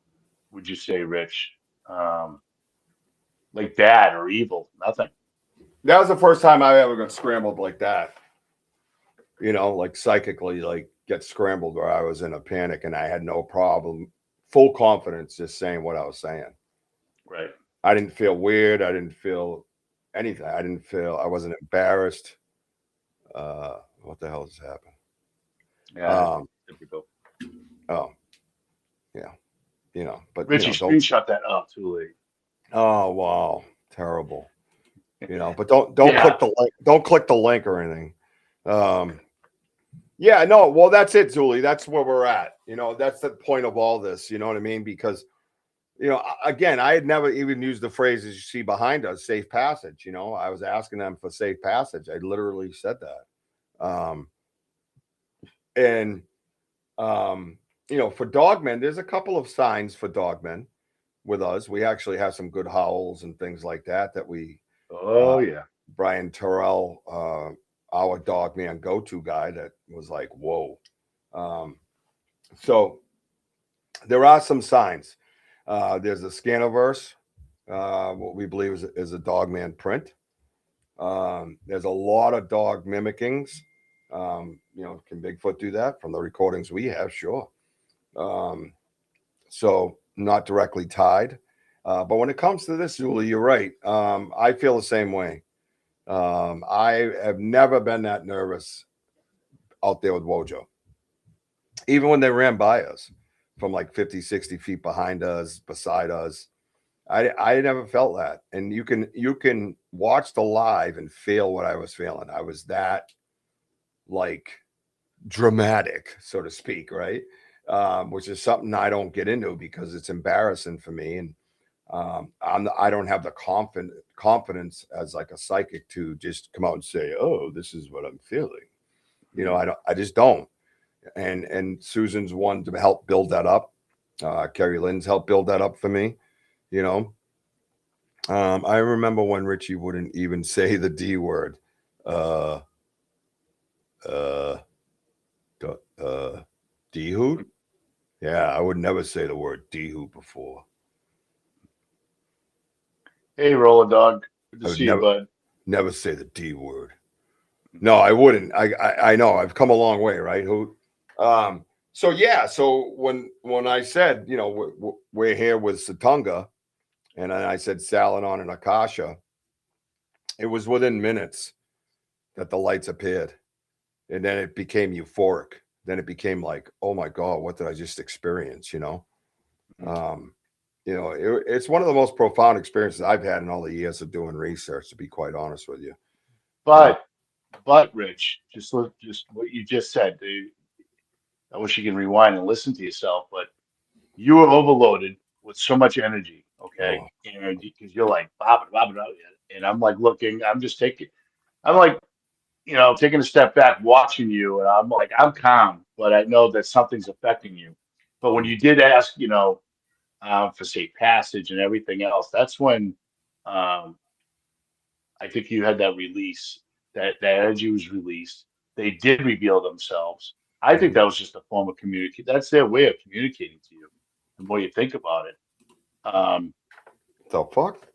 would you say, Rich, like bad or evil? Nothing. That was the first time I ever got scrambled like that. Like psychically, like get scrambled where I was in a panic and I had no problem, full confidence just saying what I was saying. Right. I didn't feel weird. I didn't feel anything. I wasn't embarrassed. What the hell just happened? Yeah, typical. Oh, yeah. But Richie screenshot that up too late. Oh wow, terrible. But don't click the link. Don't click the link or anything. Yeah, no. Well, that's it, Zuli. That's where we're at. That's the point of all this. You know what I mean? Because again, I had never even used the phrase as you see behind us, safe passage. I was asking them for safe passage. I literally said that. For dogmen, there's a couple of signs for dogmen with us. We actually have some good howls and things like that we. Oh yeah. Brian Terrell, our dogman go-to guy, that was like, whoa. So there are some signs. There's a Scaniverse, what we believe is a dogman print. There's a lot of dog mimickings. Can Bigfoot do that? From the recordings we have, sure. So not directly tied. But when it comes to this, Zuli, you're right. I feel the same way. I have never been that nervous out there with Wojo. Even when they ran by us from like 50, 60 feet behind us, beside us, I never felt that. And you can watch the live and feel what I was feeling. I was that like dramatic, so to speak, right? Which is something I don't get into because it's embarrassing for me. And I don't have the confidence as like a psychic to just come out and say, "Oh, this is what I'm feeling." You know, I just don't. And Susan's one to help build that up. Carrie Lynn's helped build that up for me. You know, I remember when Richie wouldn't even say the D word. Uh, uh, D hoot. Yeah, I would never say the word D hoot before. Hey, Roller Dog. Good to I would see you, bud. never say the D word. No, I wouldn't. I know I've come a long way, right? Who? So yeah. So when I said, you know, we're here with Satunga, and then I said Salanon and Akasha, it was within minutes that the lights appeared, and then it became euphoric. Then it became like, oh my God, what did I just experience? You know, it's one of the most profound experiences I've had in all the years of doing research. To be quite honest with you, But Rich, just what you just said, dude. I wish you can rewind and listen to yourself, but you were overloaded with so much energy, okay? oh, And because you're like, blah, blah, blah, blah, and I'm like looking, I'm like, taking a step back, watching you, and I'm like, I'm calm, but I know that something's affecting you. But when you did ask, for safe passage and everything else, that's when um, I think you had that release, that energy was released. They did reveal themselves. I think mhm. that was just a form of communicate. That's their way of communicating to you. The more you think about it, um, The fuck?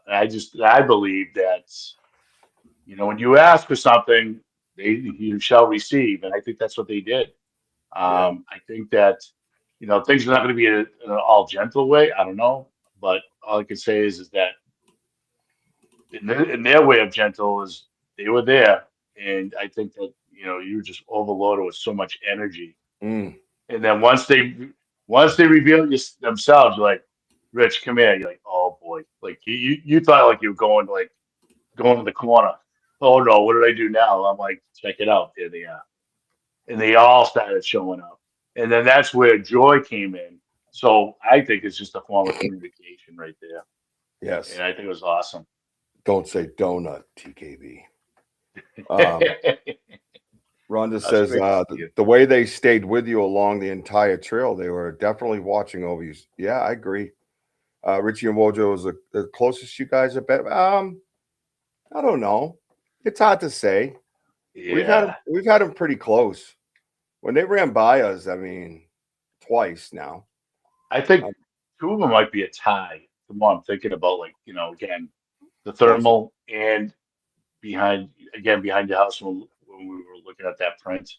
I believe that when you ask for something, you shall receive, and I think that's what they did. Yeah, I think that things are not going to be in an all gentle way. I don't know, but all I can say is that in their way of gentle is they were there, and I think that you were just overloaded with so much energy, mm, and then once they reveal themselves, you're like, Rich, come here. You're like, oh boy, like you thought like you were going to the corner. Oh no, what did I do now? I'm like, check it out, there they are, and they all started showing up, and then that's where joy came in. So I think it's just a form of communication right there, and yes. I think it was awesome. Don't say donut, TKB. Um, That's Rhonda says great to see you. the way they stayed with you along the entire trail, they were definitely watching over you. Yeah, I agree. Richie and Wojo is the closest you guys have been. I don't know. It's hard to say. Yeah, We've had them pretty close. When they ran by us, I mean, twice now. I think Um, two of them might be a tie. The more I'm thinking about, like, again, the closer. thermal and behind the house when we were looking at that print.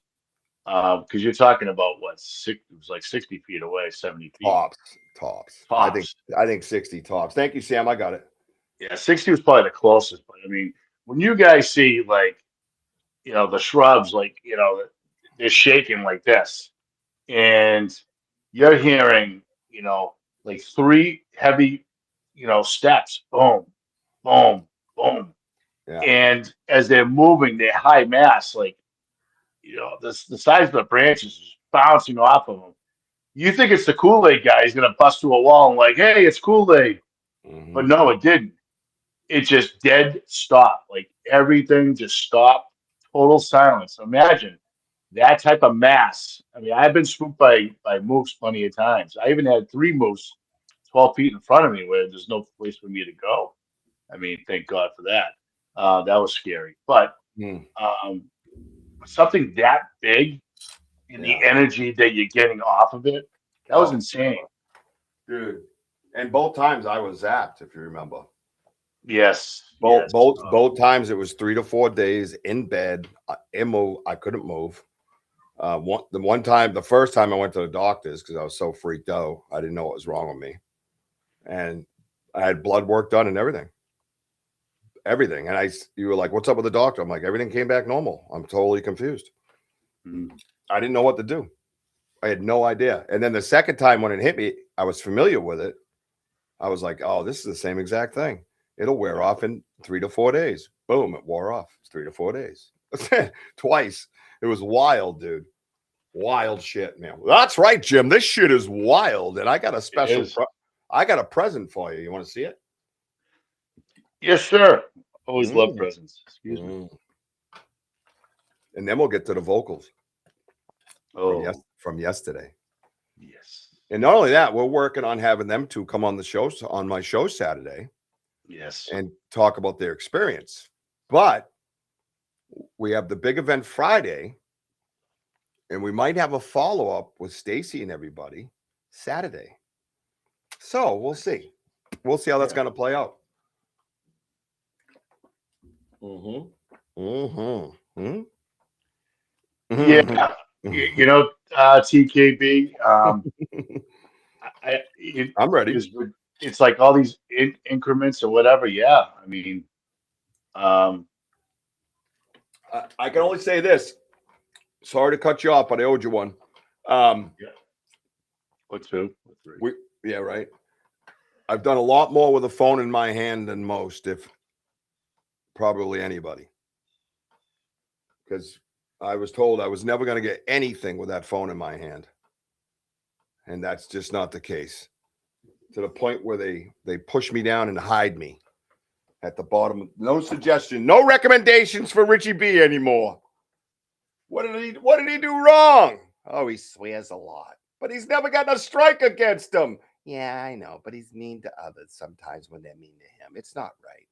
Because you're talking about what, it was like 60 feet away, 70 feet Tops, tops. tops. I think 60 tops. Thank you, Sam. I got it. Yeah, 60 was probably the closest. But I mean, when you guys see like, the shrubs, like, they're shaking like this, and you're hearing, like three heavy, steps, boom, boom, boom. Yeah. And as they're moving, they're high mass, like, the size of the branches is bouncing off of them. You think it's the Kool-Aid guy, he's gonna bust through a wall and like, hey, it's Kool-Aid. But Hmm. no, it didn't. It just dead stopped. Like everything just stopped. Total silence. Imagine that type of mass. I mean, I've been swooped by moose plenty of times. I even had three moose 12 feet in front of me where there's no place for me to go. I mean, thank God for that. That was scary. But Mm, um, something that big and the yeah. energy that you're getting off of it, that was Oh, insane. dude. And both times I was zapped, if you remember. Yes, yes. Both times it was 3 to 4 days in bed. I couldn't move. The first time I went to the doctors because I was so freaked out. I didn't know what was wrong with me, and I had blood work done and everything. And you were like, "What's up with the doctor?" I'm like, "Everything came back normal." I'm totally confused. Mhm. I didn't know what to do. I had no idea. And then the second time when it hit me, I was familiar with it. I was like, "Oh, this is the same exact thing. It'll wear off in 3 to 4 days." Boom, it wore off. It's 3 to 4 days. Twice. It was wild, dude. Wild shit, man. Well, that's right, Jim. This shit is wild. And I got a It is. I got a present for you. You want to see it? Yes, sir. Always love Mm. presents. Excuse me. Mm. And then we'll get to the vocals Oh, from yesterday. yes. And not only that, we're working on having them two come on the show on my show Saturday Yes. and talk about their experience. But we have the big event Friday, and we might have a follow-up with Stacy and everybody Saturday. So we'll see. We'll see how that's going to play out. Yeah. You know, TKB, I'm ready. it's like all these increments or whatever. Yeah. I mean, I can only say this. Sorry to cut you off, but I owed you one. yeah. Or two, or three. Yeah, right. I've done a lot more with a phone in my hand than most, if probably anybody. Because I was told I was never going to get anything with that phone in my hand. And that's just not the case. To the point where they push me down and hide me at the bottom. No suggestion, no recommendations for Richie B anymore. What did he do wrong? Oh, he swears a lot, but he's never gotten a strike against him. Yeah, I know, but he's mean to others sometimes when they're mean to him. It's not right.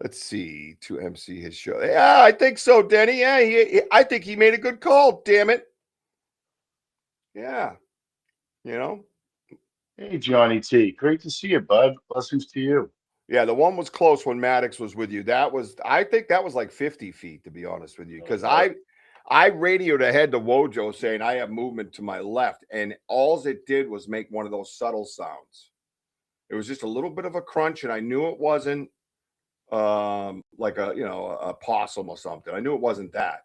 Let's see, to MC his show. Yeah, I think so, Denny. Yeah, I think he made a good call, damn it. Yeah, you know. Hey, Johnny T. Great to see you, bud. Blessings to you. Yeah, the one was close when Maddox was with you. I think that was like 50 feet, to be honest with you, because I radioed ahead to Wojo saying I have movement to my left, and all it did was make one of those subtle sounds. It was just a little bit of a crunch, and I knew it wasn't like a possum or something. I knew it wasn't that.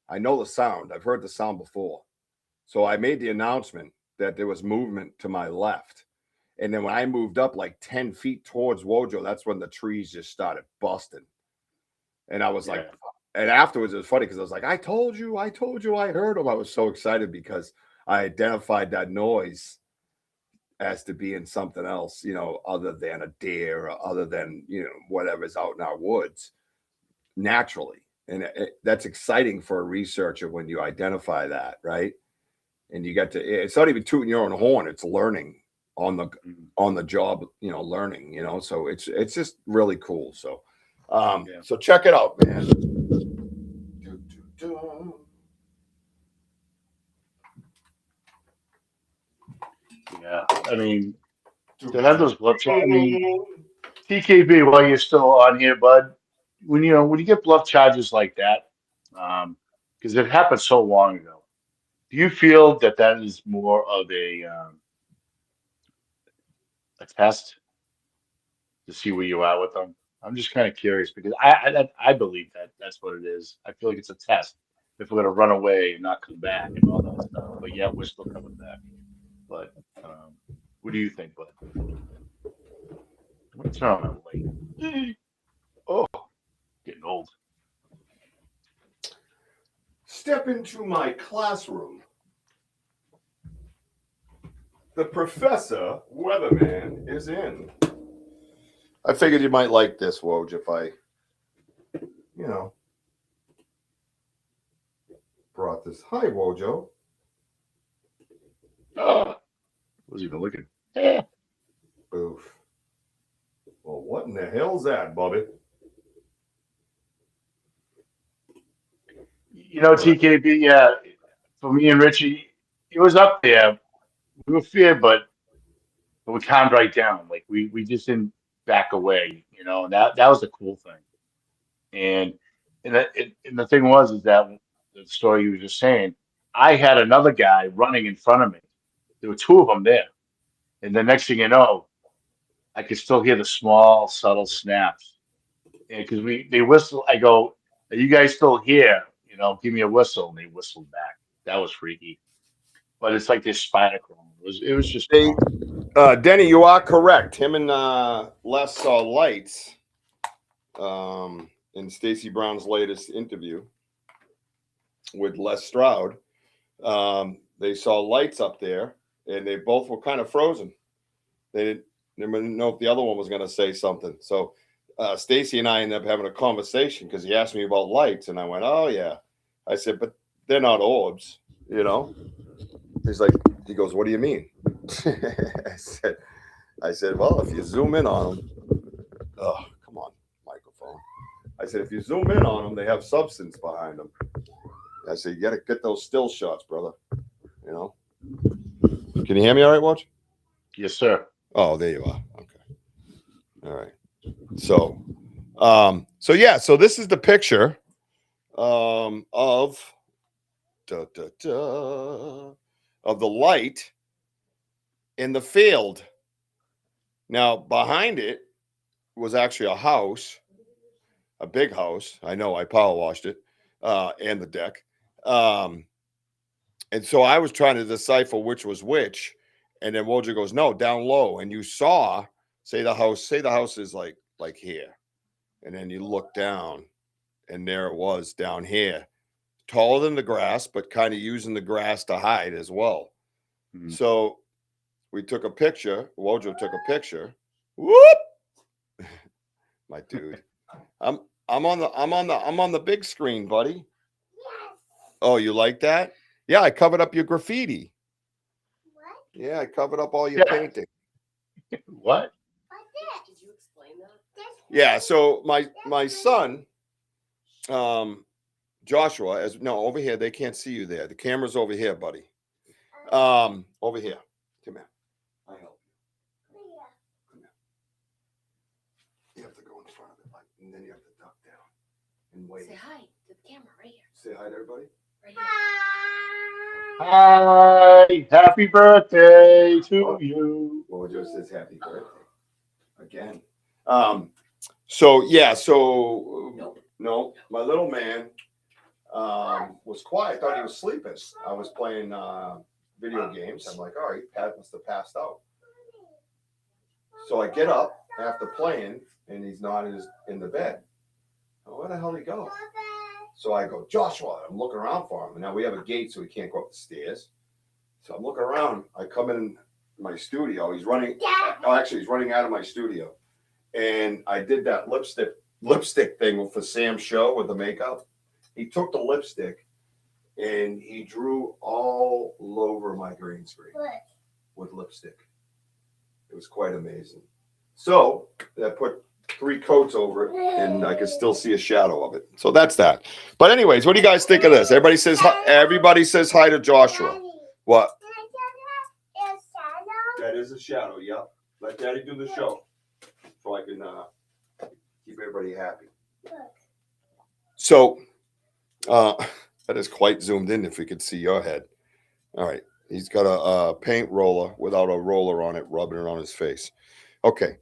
I know the sound. I've heard the sound before. So I made the announcement that there was movement to my left. And then when I moved up like 10 feet towards Wojo, that's when the trees just started busting. And I was like, and afterwards it was funny because I was like, I told you, I heard him. I was so excited because I identified that noise as to being something else, other than a deer or other than, whatever's out in our woods naturally. And that's exciting for a researcher when you identify that, right? And you get to, it's not even tooting your own horn, it's learning on the job, learning, so it's just really cool. So so check it out, man. Yeah, I mean, to have those bluff charges. I mean, TKB, while you're still on here, bud, when you get bluff charges like that, because it happened so long ago, do you feel that is more of a test to see where you are with them? I'm just kind of curious because I believe that's what it is. I feel like it's a test if we're gonna run away and not come back and all that stuff. But yeah, we're still coming back. But what do you think, bud? I'm gonna turn on that light. Oh, getting old. Step into my classroom. The professor, weatherman, is in. I figured you might like this, Woj, if I, brought this. Hi, Wojo. Was even looking. Oof. Well, what in the hell's that, Bobby? TKB, yeah, for me and Richie, it was up there. We were feared, but we calmed right down. Like we just didn't back away, and that was the cool thing. And and the thing was is that the story you were just saying, I had another guy running in front of me. There were two of them there, and the next thing you know, I could still hear the small, subtle snaps. And because they whistle, I go, "Are you guys still here? Give me a whistle." And they whistled back. That was freaky. But it's like this spider crawling. It was just Denny, you are correct. Him and Les saw lights in Stacey Brown's latest interview with Les Stroud. They saw lights up there, and they both were kind of frozen. They didn't know if the other one was going to say something. So Stacy and I ended up having a conversation because he asked me about lights, and I went, "Oh yeah." I said, "But they're not orbs, you know." He's like, he goes, "What do you mean?" I said, "Well, if you zoom in on them, oh, come on, microphone." I said, "If you zoom in on them, they have substance behind them." I said, "You got to get those still shots, brother. You know." Can you hear me all right, Watch? Yes, sir. Oh, there you are. Okay. All right. So, so this is the picture of of the light in the field. Now, behind it was actually a house, a big house. I know I power washed it, and the deck. And so I was trying to decipher which was which. And then Wojo goes, "No, down low." And you saw, say the house is like here. And then you look down, and there it was down here. Taller than the grass, but kind of using the grass to hide as well. Mhm. So we took a picture. Wojo took a picture. Whoop! My dude. I'm on the big screen, buddy. Oh, you like that? Yeah, I covered up your graffiti. What? Yeah, I covered up all your painting. What? Did you explain that? Yeah, so my son, Joshua, over here, they can't see you there. The camera's over here, buddy. Over here. Come here. I help you. Come here. You have to go in front of it, and then you have to duck down and wait. Say hi to the camera right here. Say hi to everybody. Right here. Hi, happy birthday to you. Well, it just says happy birthday again. So no, my little man was quiet. I thought he was sleeping. I was playing video games. I'm like, all right, Pat must have passed out. So I get up after playing, and he's not in the bed. Oh, where the hell did he go? So I go, Joshua. I'm looking around for him. And now we have a gate, so he can't go up the stairs. So I'm looking around. I come in my studio. He's running. Oh, actually, he's running out of my studio. And I did that lipstick thing for Sam's show with the makeup. He took the lipstick and he drew all over my green screen with lipstick. It was quite amazing. So I put 3 coats over it, and I can still see a shadow of it. So that's that. But anyways, what do you guys think of this? Everybody says hi. Everybody says hi to Joshua. What? That is a shadow. Yep. Let Daddy do the show, so I can keep everybody happy. So that is quite zoomed in. If we could see your head. All right. He's got a paint roller without a roller on it, rubbing it on his face. Okay.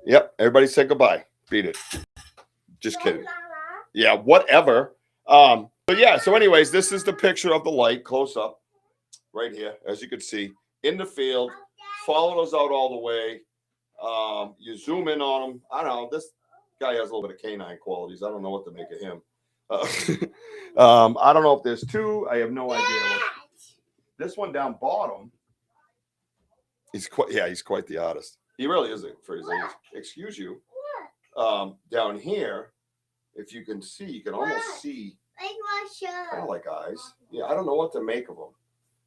Yep. Everybody say goodbye. Beat it. Just kidding. Yeah, whatever. So anyways, this is the picture of the light close up right here, as you can see, in the field. Followed us out all the way. You zoom in on him. I don't know. This guy has a little bit of canine qualities. I don't know what to make of him. I don't know if there's 2. I have no idea. This one down bottom. He's quite the artist. He really is for his age. Excuse you. Down here, if you can see, you can almost see kind of like eyes. Yeah, I don't know what to make of them.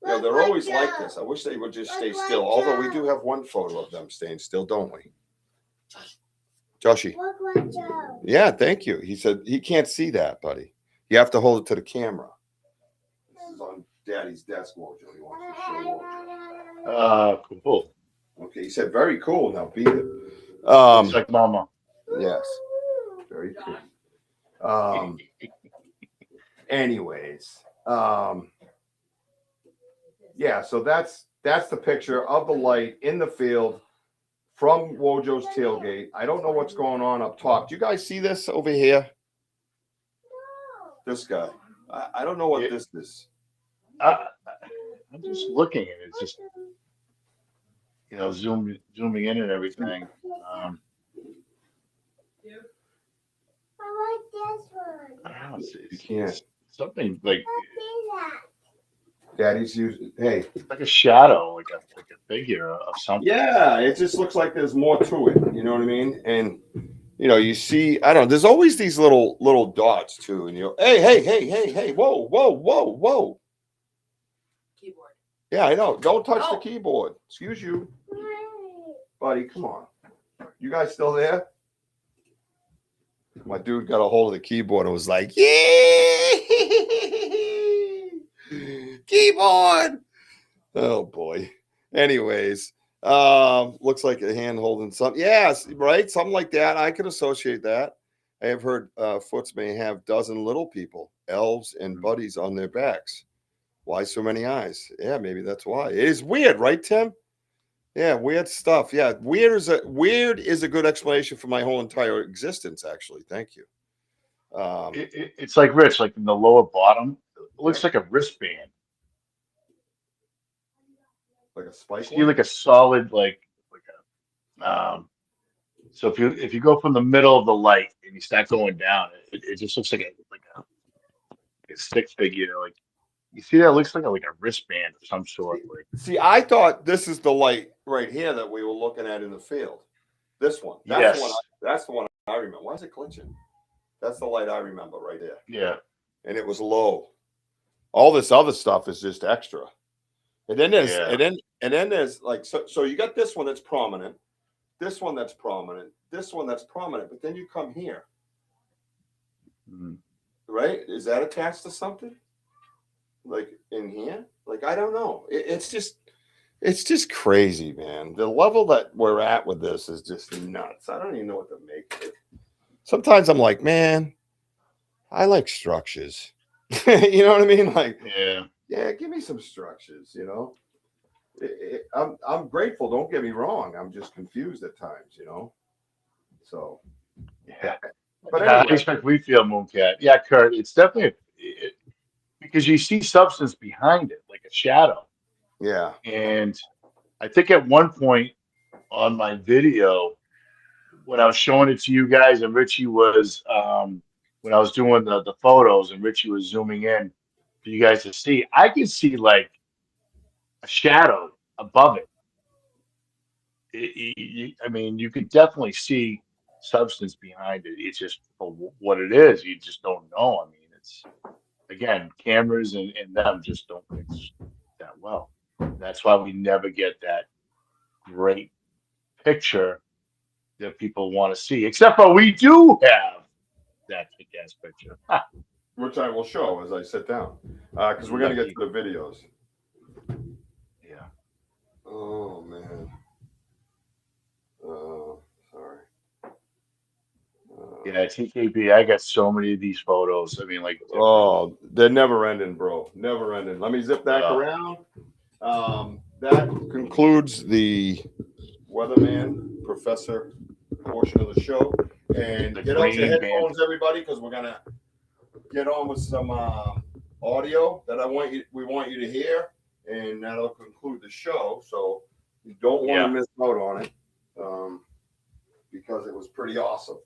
Yeah, they're always like this. I wish they would just stay still. Although we do have one photo of them staying still, don't we? Joshy. Yeah, thank you. He said he can't see that, buddy. You have to hold it to the camera. This is on Daddy's desk, Wojo. He wants to show Wojo. Cool. Okay, he said very cool. Now beat it. Looks like Mama. Yes. Very cool. Anyways. Yeah, so that's the picture of the light in the field from Wojo's tailgate. I don't know what's going on up top. Do you guys see this over here? This guy. I don't know what this is. I'm just looking at it. It's just, zooming in and everything. I don't know. You can't. It's something like. Daddy's using. Hey, It's like a shadow, like a figure of something. yeah, it just looks like there's more to it. You know what I mean? And you see, I don't know. There's always these little dots too, and hey, whoa, whoa, whoa, whoa. Keyboard. Yeah, I know. Don't touch the No. keyboard. Excuse you, buddy. Come on. You guys still there? My dude got a hold of the keyboard and was like, "Yeah, keyboard." Oh boy. Anyways, looks like a hand holding something. Yes, right, something like that. I could associate that. I have heard foots may have dozen little people, elves, and buddies on their backs. Why so many eyes? Yeah, maybe that's why. It is weird, right, Tim? Yeah, weird stuff. Yeah, weird is a good explanation for my whole entire existence. Actually, thank you. It's like Rich, like in the lower bottom, it Yeah. looks like a wristband. Like a spike See, one. like a solid, like a So if you go from the middle of the light and you start going down, it just looks like a stick figure. Like you see that, it looks like a wristband of some sort. Like See, I thought this is the light right here that we were looking at in the field. This one. That's the one. yes, That's the one I remember. Why is it glitching? That's the light I remember right there. yeah, And it was low. All this other stuff is just extra. And then there's yeah. and then there's like so you got this one that's prominent, this one that's prominent, this one that's prominent, but then you come here. Mhm. Right? Is that attached to something? Like in here? Like I don't know. It's just crazy, man. The level that we're at with this is just nuts. I don't even know what to make of it. Sometimes I'm like, man, I like structures. You know what I mean? Like, Yeah, yeah, give me some structures. I'm grateful. Don't get me wrong. I'm just confused at times. So, yeah. but Yeah, I anyway, expect we feel Mooncat. Yeah, Kurt, it's definitely because you see substance behind it, like a shadow. yeah, And I think at one point on my video, when I was showing it to you guys, and Richie was when I was doing the photos, and Richie was zooming in for you guys to see, I could see like a shadow above it. I mean, you could definitely see substance behind it. It's just for what it is. You just don't know. I mean, it's again, cameras and them just don't mix that well. That's why we never get that great picture that people want to see. Except for we do have that kick-ass picture. Ha, which I will show as I sit down, because we're gonna get lucky. to the videos. Yeah. Oh man. Sorry. Yeah, TKB. I got so many of these photos. I mean, like different. Oh, they're never ending, bro. Never ending. Let me zip back around. That concludes the weatherman professor portion of the show. And The get out your green band. headphones, everybody, because we're gonna get on with some audio that we want you to hear, and that'll conclude the show. So you don't want to miss out on it, because it was pretty awesome.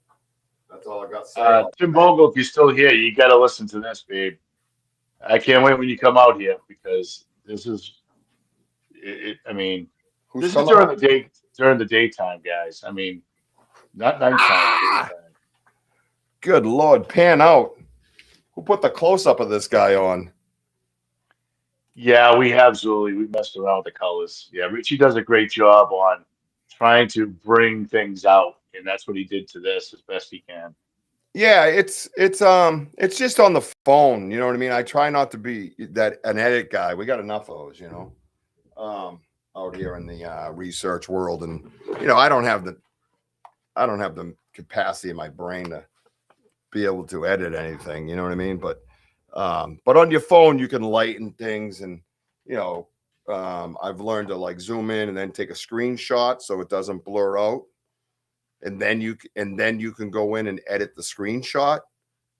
That's all I got to say. Tim Bogle, if you're still here, you got to listen to this, babe. I can't wait when you come out here because this is it. I mean, Who's this is coming during up? the day, during the daytime, guys. I mean, not nighttime. Daytime. Good Lord, pan out. Who put the close up of this guy on? Yeah, we have Zuli. We messed around with the colors. Yeah, Richie does a great job on trying to bring things out, and that's what he did to this as best he can. Yeah, it's just on the phone. You know what I mean? I try not to be an edit guy. We got enough of those, out here in the research world, and I don't have the capacity in my brain to be able to edit anything. You know what I mean? But on your phone you can lighten things, and I've learned to like zoom in and then take a screenshot so it doesn't blur out. And then you can go in and edit the screenshot.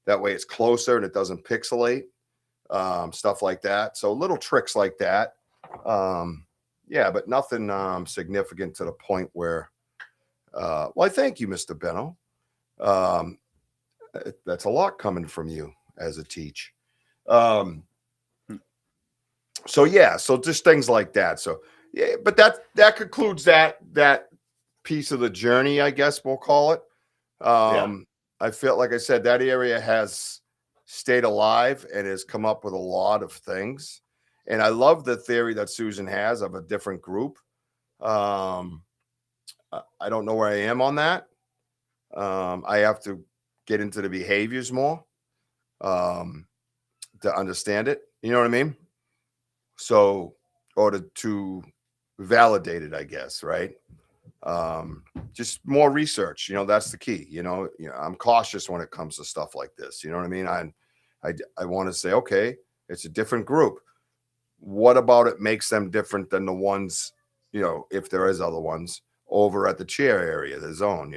That way it's closer and it doesn't pixelate, stuff like that. So little tricks like that. Yeah, but nothing significant to the point where, well, thank you, Mr. Benno. That's a lot coming from you as a teach. So yeah, so just things like that. So yeah, but that concludes that piece of the journey, I guess we'll call it. I feel like I said that area has stayed alive and has come up with a lot of things. And I love the theory that Susan has of a different group. I don't know where I am on that. I have to get into the behaviors more to understand it. You know what I mean? So, or to validate it, I guess, right? Just more research. That's the key. I'm cautious when it comes to stuff like this. You know what I mean? I want to say, okay, it's a different group. What about it makes them different than the ones, if there is other ones over at the chair area, the zone,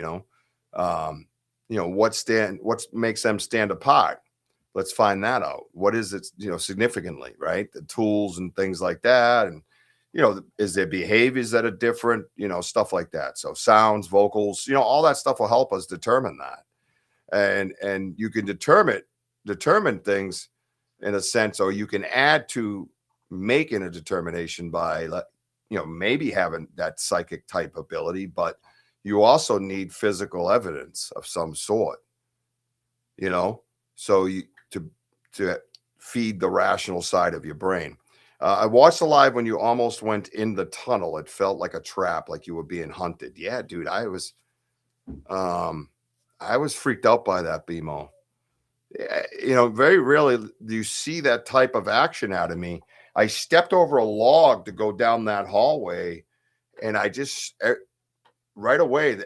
what makes them stand apart? Let's find that out. What is it, significantly, right? The tools and things like that. And, is there behaviors that are different, stuff like that. So sounds, vocals, all that stuff will help us determine that. And you can determine things in a sense, or you can add to making a determination by, maybe having that psychic type ability, but you also need physical evidence of some sort, so to feed the rational side of your brain. I watched the live when you almost went in the tunnel. It felt like a trap, like you were being hunted. Yeah, dude, I was freaked out by that, BMO. Very rarely do you see that type of action out of me. I stepped over a log to go down that hallway, and I just right away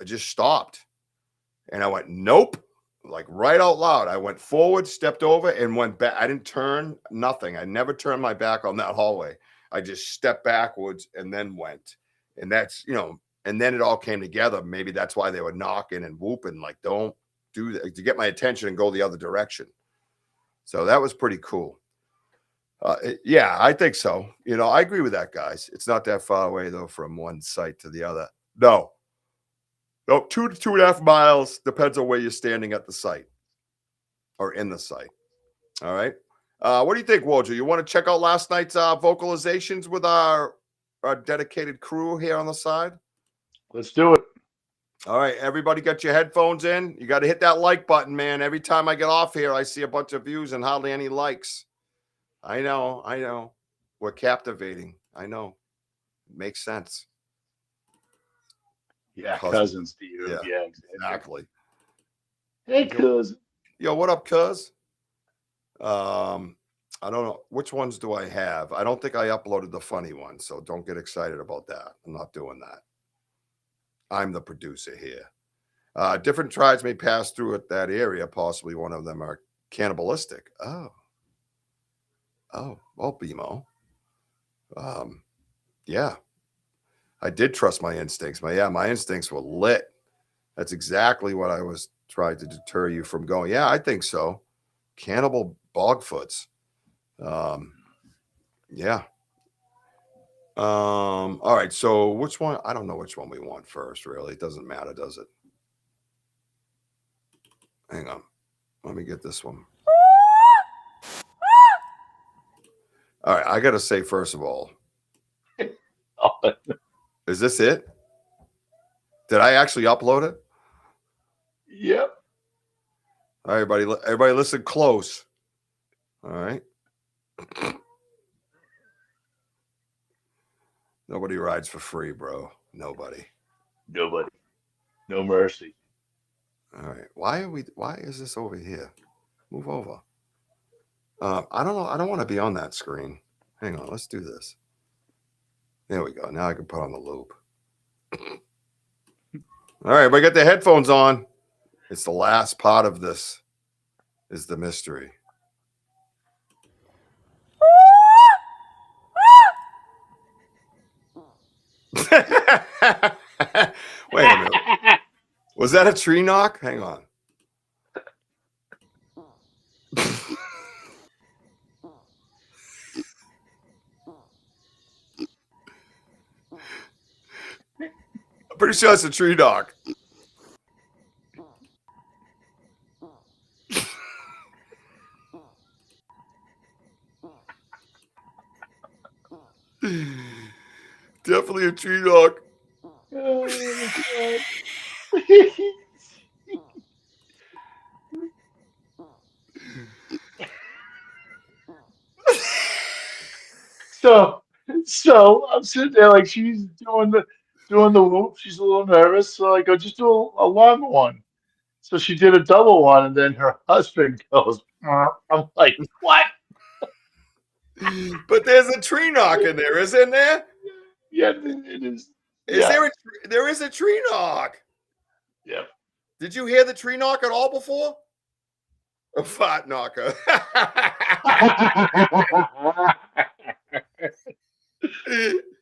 I just stopped, and I went, nope. Like right out loud. I went forward, stepped over, and went back. I didn't turn, nothing. I never turned my back on that hallway. I just stepped backwards and then went. And that's, and then it all came together. Maybe that's why they were knocking and whooping, like, don't do that, to get my attention and go the other direction. So that was pretty cool. Yeah, I think so. I agree with that, guys. It's not that far away, though, from one site to the other. No, 2 to 2.5 miles, depends on where you're standing at the site or in the site. All right. What do you think, Wojo? You want to check out last night's vocalizations with our dedicated crew here on the side? Let's do it. All right. Everybody got your headphones in? You got to hit that like button, man. Every time I get off here, I see a bunch of views and hardly any likes. I know. We're captivating. I know. It makes sense. Yeah, cousins to you. Yeah, exactly. Hey, cuz. Yo, what up, cuz? I don't know. Which ones do I have? I don't think I uploaded the funny one, so don't get excited about that. I'm not doing that. I'm the producer here. Different tribes may pass through that area. Possibly one of them are cannibalistic. Oh, well, BMO. Yeah. I did trust my instincts. My instincts were lit. That's exactly what I was trying to deter you from going. Yeah, I think so. Cannibal bogfoots. Yeah. All right. So which one? I don't know which one we want first, really. It doesn't matter, does it? Hang on. Let me get this one. All right. I got to say, first of all, is this it? Did I actually upload it? Yep. All right, everybody listen close. All right. Nobody rides for free, bro. Nobody. No mercy. All right. Why is this over here? Move over. I don't know. I don't want to be on that screen. Hang on. Let's do this. There we go. Now I can put on the loop. All right. Everybody got their headphones on. It's the last part of this is the mystery. Wait a minute. Was that a tree knock? Hang on. I'm pretty sure it's a tree knock. tree knock. Oh my god. So I'm sitting there like she's doing the whoop. She's a little nervous, so I go just do a long one. So she did a double one, and then her husband goes. I'm like, what? But there's a tree knock in there, isn't there? Yeah, it is. Is Yeah, there is a tree knock. yeah. Did you hear the tree knock at all before? A fart knocker.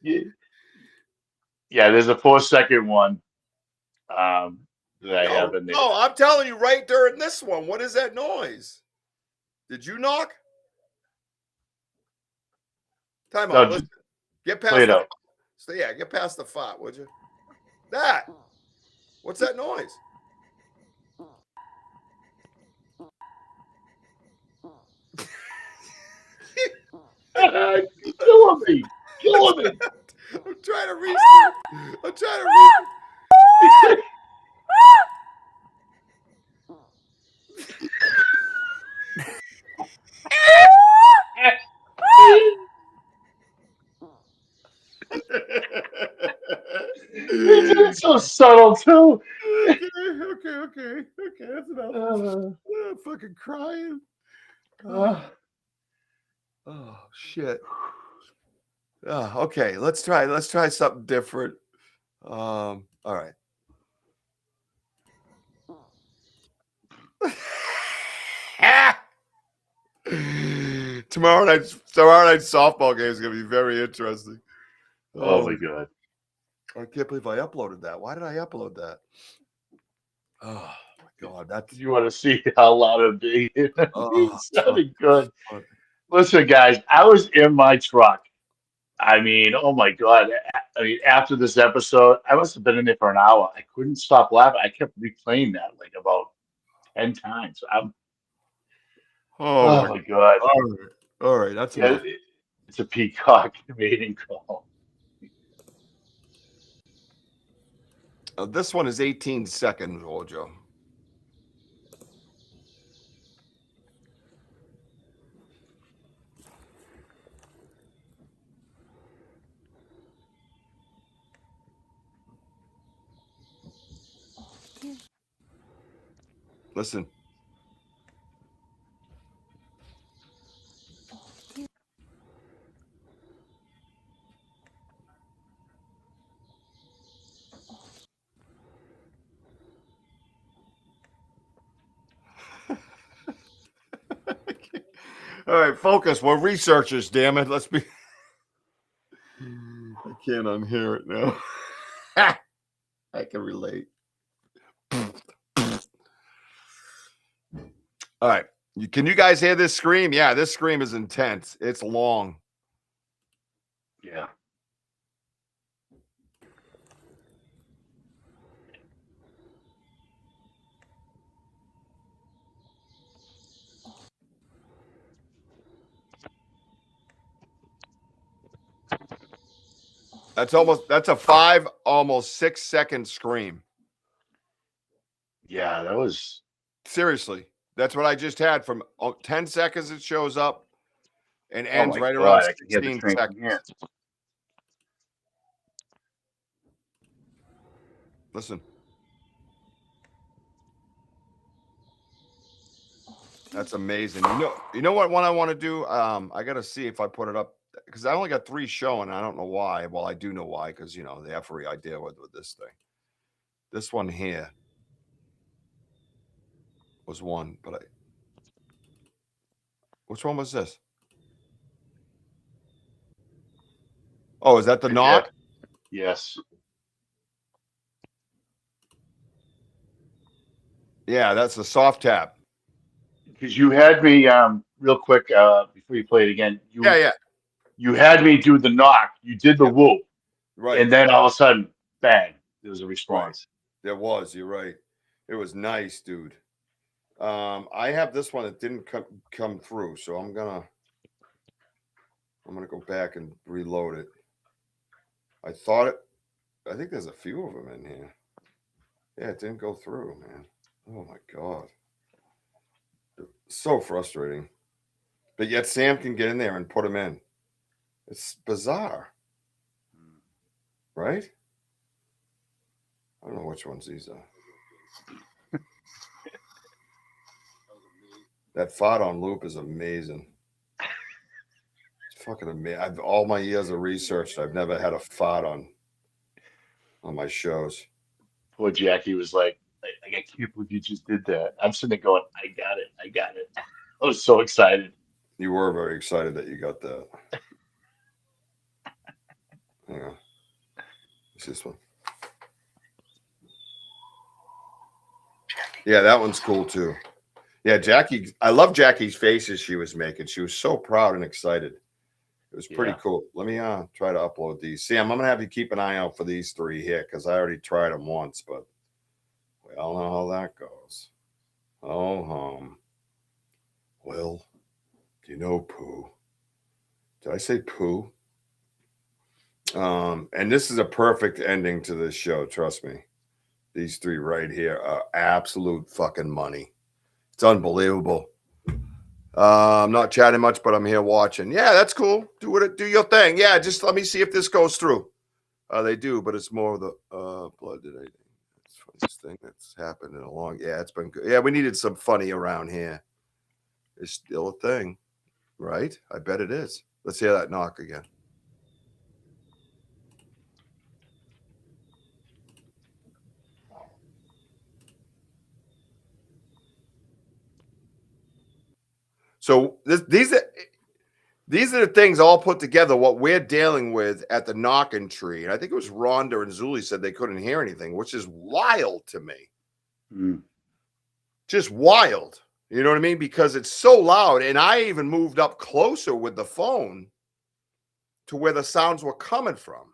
Yeah, yeah, there's a 4-second one that I have in there. No, I'm telling you right during this one. What is that noise? Did you knock? Time No, out. just Listen. Get play past it the out. so yeah, get past the fart, would you? That. What's that noise? Killing me. Killing me. I'm trying to reach you. I'm trying to reach. It's so subtle too. Okay. That's enough. I'm fucking crying. Oh shit. Okay, let's try something different. All right. Tomorrow night softball game is gonna be very interesting. Oh my god. I can't believe I uploaded that. Why did I upload that? Oh my god, that's You want to see how loud it'd be? oh, It sounded good. Listen, guys, I was in my truck. I mean, oh my God. I mean, after this episode, I must have been in there for an hour. I couldn't stop laughing. I kept replaying that like about 10 times. oh Oh my my God. all right, that's Yeah, enough. it's a peacock mating call. This one is 18 seconds, Ojo. Listen. All right, focus. We're researchers, damn it. Let's be. I can't unhear it now. I can relate. All right. Can you guys hear this scream? Yeah, this scream is intense. It's long. Yeah. That's a almost 6 second scream. Yeah, that was. Seriously. That's what I just had from 10 seconds it shows up and Oh ends my right around God. I can hear the 16 train from seconds. here. Listen. That's amazing. You know what one I want to do? I got to see if I put it up because I only got 3 showing. I don't know why. Well, I do know why because the effery I deal with this thing. This one here was one, but which one was this? Oh, is that the knock? Yes. Yeah, that's the soft tap. Because you had me real quick before you play it again. Yeah. You had me do the knock. You did the whoop, Right. and then all of a sudden, bang! There was a Right. response. There was. You're right. It was nice, dude. I have this one that didn't come through, so I'm gonna go back and reload it. I thought I think there's a few of them in here. Yeah, it didn't go through, man. Oh my God. So frustrating. But yet Sam can get in there and put them in. It's bizarre. Right? I don't know which ones these are. That fart on loop is amazing. It's fucking amazing. All my years of research, I've never had a fart on my shows. Poor Jackie was like, I can't believe you just did that. I'm sitting there going, I got it. I got it. I was so excited. You were very excited that you got that. Hang on. It's this one. Yeah, that one's cool too. Yeah, Jackie. I love Jackie's faces she was making. She was so proud and excited. It was pretty cool. Let me try to upload these. Sam, I'm gonna have you keep an eye out for these three here because I already tried them once, but we all know how that goes. Oh, well, do you know Pooh? Did I say Pooh? And this is a perfect ending to this show. Trust me. These three right here are absolute fucking money. It's unbelievable. I'm not chatting much, but I'm here watching. Yeah, that's cool. Do your thing. Yeah, just let me see if this goes through. They do, but it's more of the blood today. It's the funniest thing that's happened in a long. Yeah, it's been good. Yeah, we needed some funny around here. It's still a thing, right? I bet it is. Let's hear that knock again. So these are the things all put together, what we're dealing with at the knocking tree. And I think it was Rhonda and Zuli said they couldn't hear anything, which is wild to me. Just wild. You know what I mean? Because it's so loud. And I even moved up closer with the phone to where the sounds were coming from.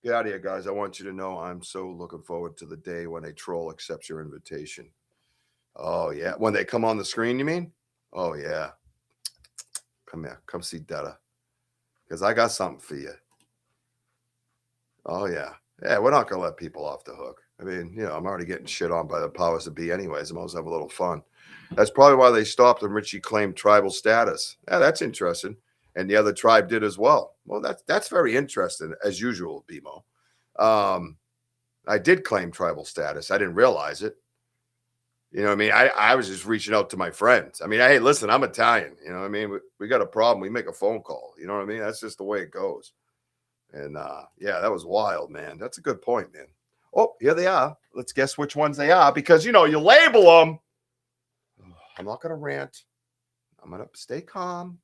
Get out of here, guys. I want you to know I'm so looking forward to the day when a troll accepts your invitation. Oh, yeah. When they come on the screen, you mean? Oh, yeah. Come here. Come see Detta. Because I got something for you. Oh, yeah. Yeah, we're not going to let people off the hook. I mean, you know, I'm already getting shit on by the powers that be anyways. I'm always have a little fun. That's probably why they stopped and Richie claimed tribal status. Yeah, that's interesting. And the other tribe did as well. Well, that's very interesting, as usual, BMO. I did claim tribal status. I didn't realize it. You know what I mean? I was just reaching out to my friends. I mean, hey, listen, I'm Italian. You know what I mean? We got a problem. We make a phone call. You know what I mean? That's just the way it goes. And yeah, that was wild, man. That's a good point, man. Oh, here they are. Let's guess which ones they are because, you know, you label them. I'm not going to rant. I'm going to stay calm.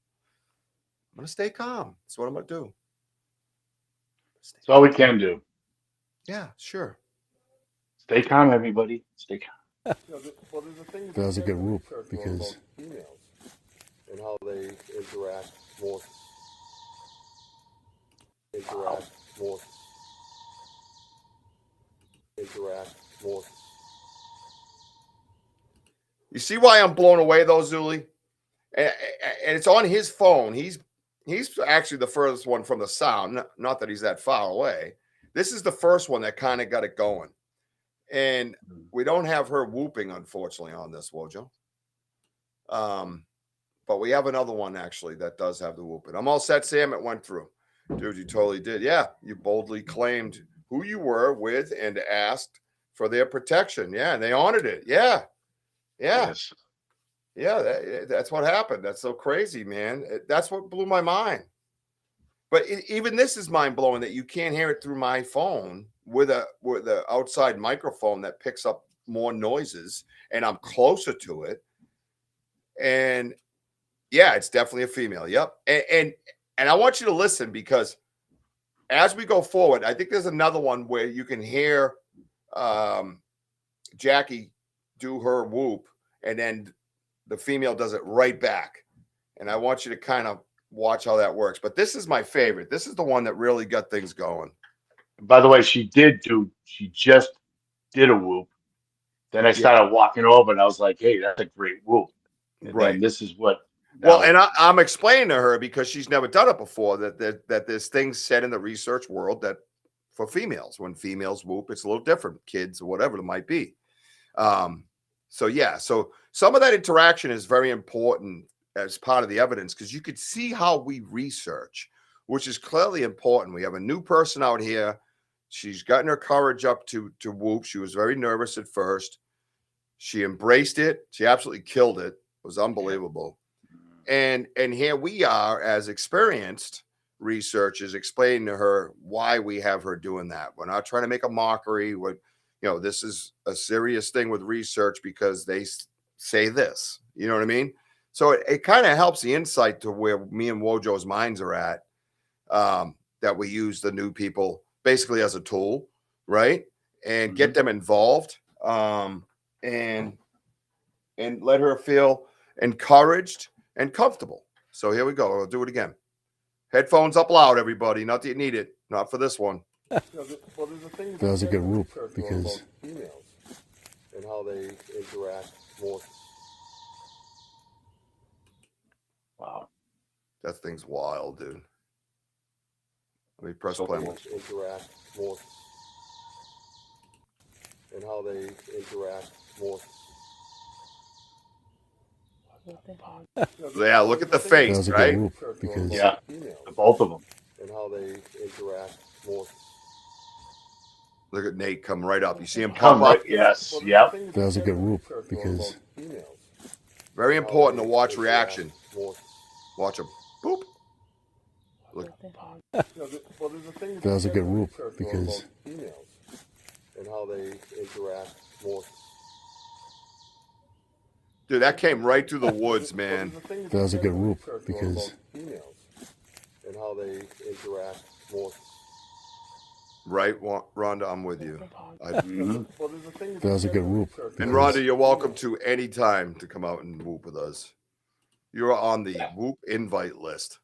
I'm going to stay calm. That's what I'm going to do. That's all we can do. Yeah, sure. Stay calm, everybody. Stay calm. That was a good whoop because females and how they interact more. You see why I'm blown away, though, Zuli? And it's on his phone. He's actually the furthest one from the sound. Not that he's that far away. This is the first one that kind of got it going. And we don't have her whooping, unfortunately, on this, Wojo. But we have another one, actually, that does have the whooping. I'm all set, Sam. It went through. Dude, you totally did. Yeah, you boldly claimed who you were with and asked for their protection. Yeah, and they honored it. Yeah. Yeah. Yes. Yeah, that's what happened. That's so crazy, man. That's what blew my mind. But even this is mind blowing that you can't hear it through my phone with a outside microphone that picks up more noises, and I'm closer to it. And yeah, it's definitely a female. Yep. And I want you to listen because as we go forward, I think there's another one where you can hear Jackie do her whoop, and then the female does it right back. And I want you to kind of watch how that works. But this is my favorite. This is the one that really got things going. By the way, she just did a whoop. Then I started walking over and I was like, hey, that's a great whoop. And then this is what. Well, and I'm explaining to her because she's never done it before that there's things said in the research world that for females. When females whoop, it's a little different, kids or whatever it might be. So yeah, so some of that interaction is very important as part of the evidence, because you could see how we research, which is clearly important. We have a new person out here. She's gotten her courage up to whoop. She was very nervous at first. She embraced it. She absolutely killed it. It was unbelievable. And here we are as experienced researchers explaining to her why we have her doing that. We're not trying to make a mockery. This is a serious thing with research because they say this. You know what I mean? So it kind of helps the insight to where me and Wojo's minds are at, that we use the new people basically as a tool, right? And get them involved, and let her feel encouraged and comfortable. So here we go. I'll do it again. Headphones up loud, everybody. Not that you need it. Not for this one. Well, there's a thing That was a good whoop about because females and how they interact more. Wow. That thing's wild, dude. Let me press play. Interact more, and how they interact more. Yeah, look at the that face, was a right? good whoop because Yeah, both of them. And how they interact more. Look at Nate come right up. You see him Come pump up. right. Yes. Yep. that was a good whoop because Very important to watch reaction. Watch him. Boop. Look. that was a good whoop because females and how they interact more. Dude, that came right through the woods, man. that was a good whoop because females and how they interact more. Right, Rhonda, I'm with you. that was a good whoop. And Rhonda, you're welcome to any time to come out and whoop with us. You're on the whoop invite list.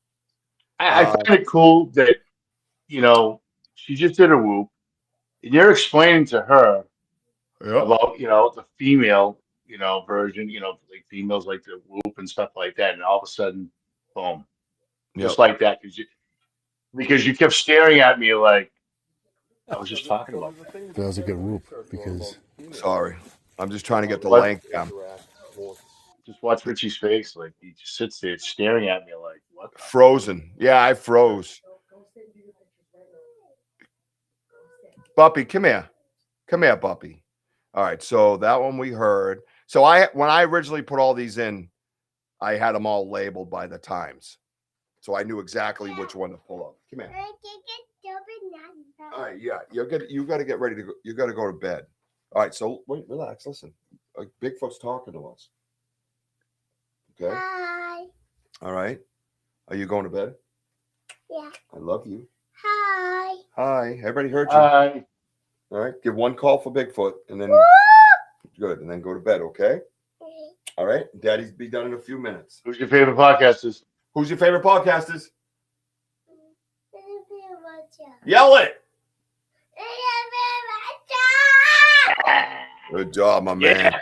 I find it cool that, she just did a whoop, and you're explaining to her about, the female, version, like females like to whoop and stuff like that, and all of a sudden, boom, just like that, because you kept staring at me like I was just talking about that. That was a good whoop because Sorry, I'm just trying to get the length down. Just watch Richie's face, like he just sits there staring at me like, what? Frozen. Yeah, I froze. Buppy, come here. Come here, Buppy. All right, so that one we heard. So when I originally put all these in, I had them all labeled by the times. So I knew exactly which one to pull up. Come here. All right, yeah, you got to get ready to go. You got to go to bed. All right, so wait, relax, listen. Bigfoot's talking to us. Okay. Hi. All right. Are you going to bed? Yeah. I love you. Hi. Hi. Everybody heard you. Hi. All right. Give one call for Bigfoot and then good. And then go to bed, okay? All right. Daddy's be done in a few minutes. Who's your favorite podcasters? Who's your favorite podcasters? Yell it. Good job, my man.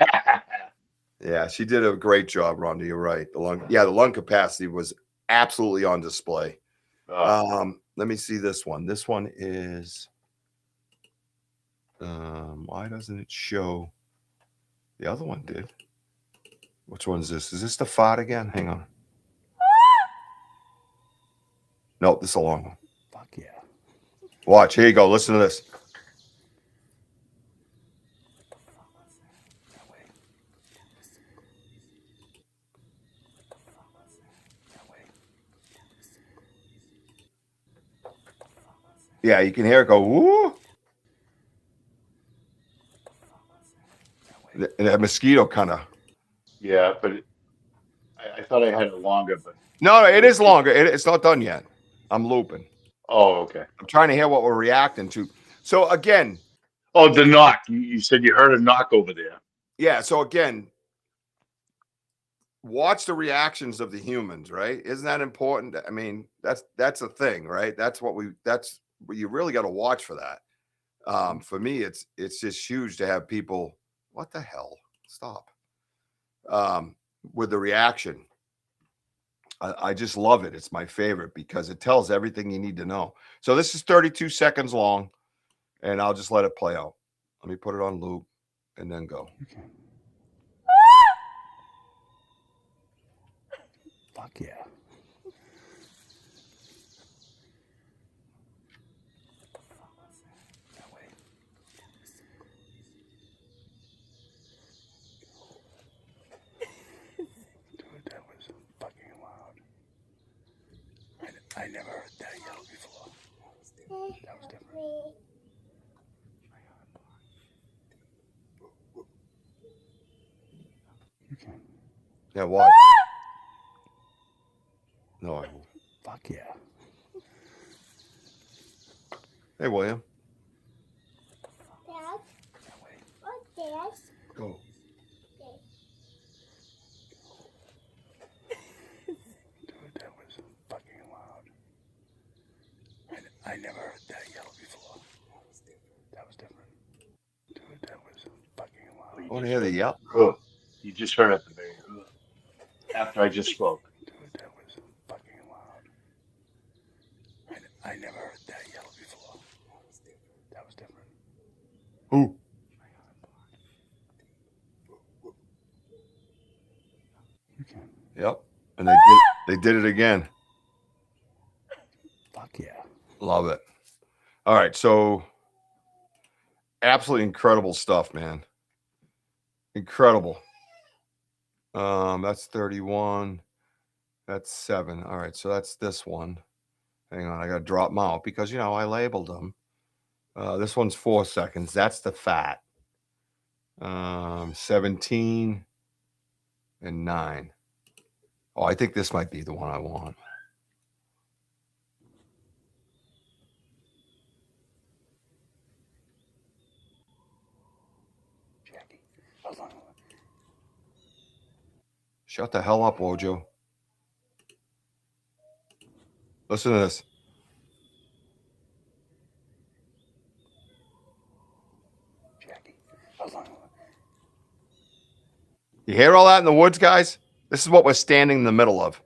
Yeah, she did a great job, Rhonda. You're right. The lung capacity was absolutely on display. Let me see this one. This one is why doesn't it show? The other one did. Which one is this? Is this the fart again? Hang on. No, this is a long one. fuck yeah. Watch. Here you go. Listen to this. Yeah, you can hear it go, woo. And that mosquito kind of. Yeah, but I thought I had it longer, but No, it is longer. It's not done yet. I'm looping. oh, okay. I'm trying to hear what we're reacting to. So again. Oh, the knock. You said you heard a knock over there. Yeah. So again, watch the reactions of the humans, right? Isn't that important? I mean, that's a thing, right? That's what you really got to watch for that. For me, it's just huge to have people. What the hell? Stop. With the reaction. I just love it. It's my favorite because it tells everything you need to know. So this is 32 seconds long. and I'll just let it play out. Let me put it on loop and then go. Okay. Fuck yeah. That way. Dude, that was fucking loud. I never heard that yell before. That was different. Okay. Yeah, what? No, I won't. Fuck yeah. Hey, William. Dad, That way. what's this? Go. Dude, that was fucking loud. I never heard that yell before. That was different. Dude, that was fucking loud. I want to hear the yell. Ugh. You just heard at the very after I just spoke. Dude, that was fucking loud. I never heard that yell before. That was different. Who? Okay. Yep. And they did it again. Fuck yeah. Love it. All right, so absolutely incredible stuff, man. Incredible. That's 31. That's 7. All right, so that's this one. Hang on, I got to drop them out because, you know, I labeled them. This one's 4 seconds. That's the fat. 17 and 9. Oh, I think this might be the one I want. Jackie. Hold on. Shut the hell up, Wojo. Listen to this. Jackie. Hold on. You hear all that in the woods, guys? This is what we're standing in the middle of.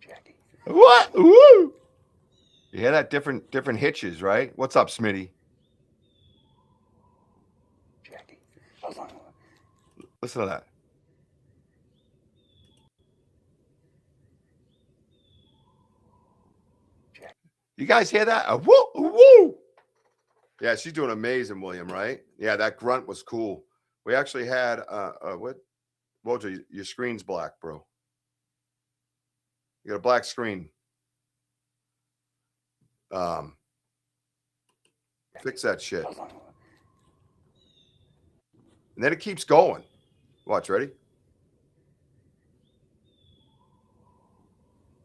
Jackie. What? Woo! You hear that? Different hitches, right? What's up, Smitty? Jackie. Hold on. Listen to that. You guys hear that? A woo, woo. Yeah, she's doing amazing, William, right? Yeah, that grunt was cool. We actually had what? Wojo, your screen's black, bro. You got a black screen. Fix that shit. Hold on. And then it keeps going. Watch, ready?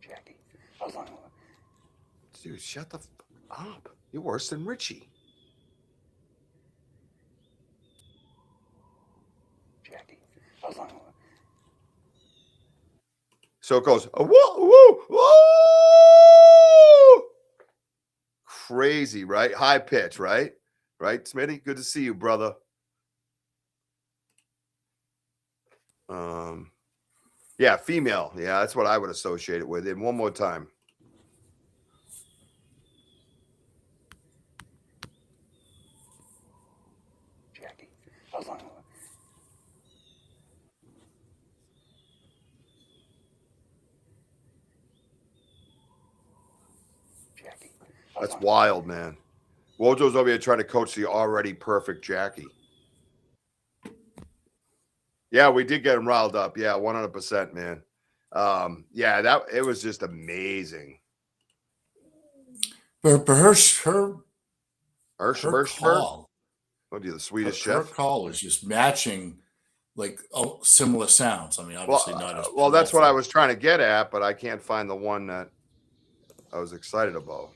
Jackie. Hold on. Dude, shut the up. You're worse than Richie. Jackie. Hold on. So it goes, woo, woo, woo. Crazy, right? High pitch, right? Right, Smitty? Good to see you, brother. Yeah, female. Yeah, that's what I would associate it with. And one more time. Jackie. Hold on. Jackie. Hold That's on. wild, man. Wojo's over here trying to coach the already perfect Jackie. Yeah, we did get him riled up. Yeah, 100%, man. Yeah, it was just amazing. But her Call. What are you, the Swedish her chef? call is just matching like similar sounds. I mean, obviously not as well, that's what powerful. I was trying to get at, but I can't find the one that I was excited about.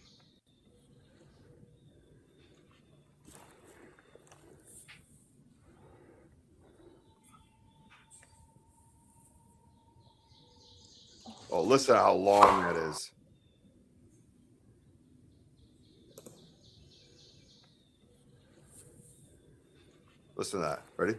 Oh, listen to how long that is. Listen to that. Ready?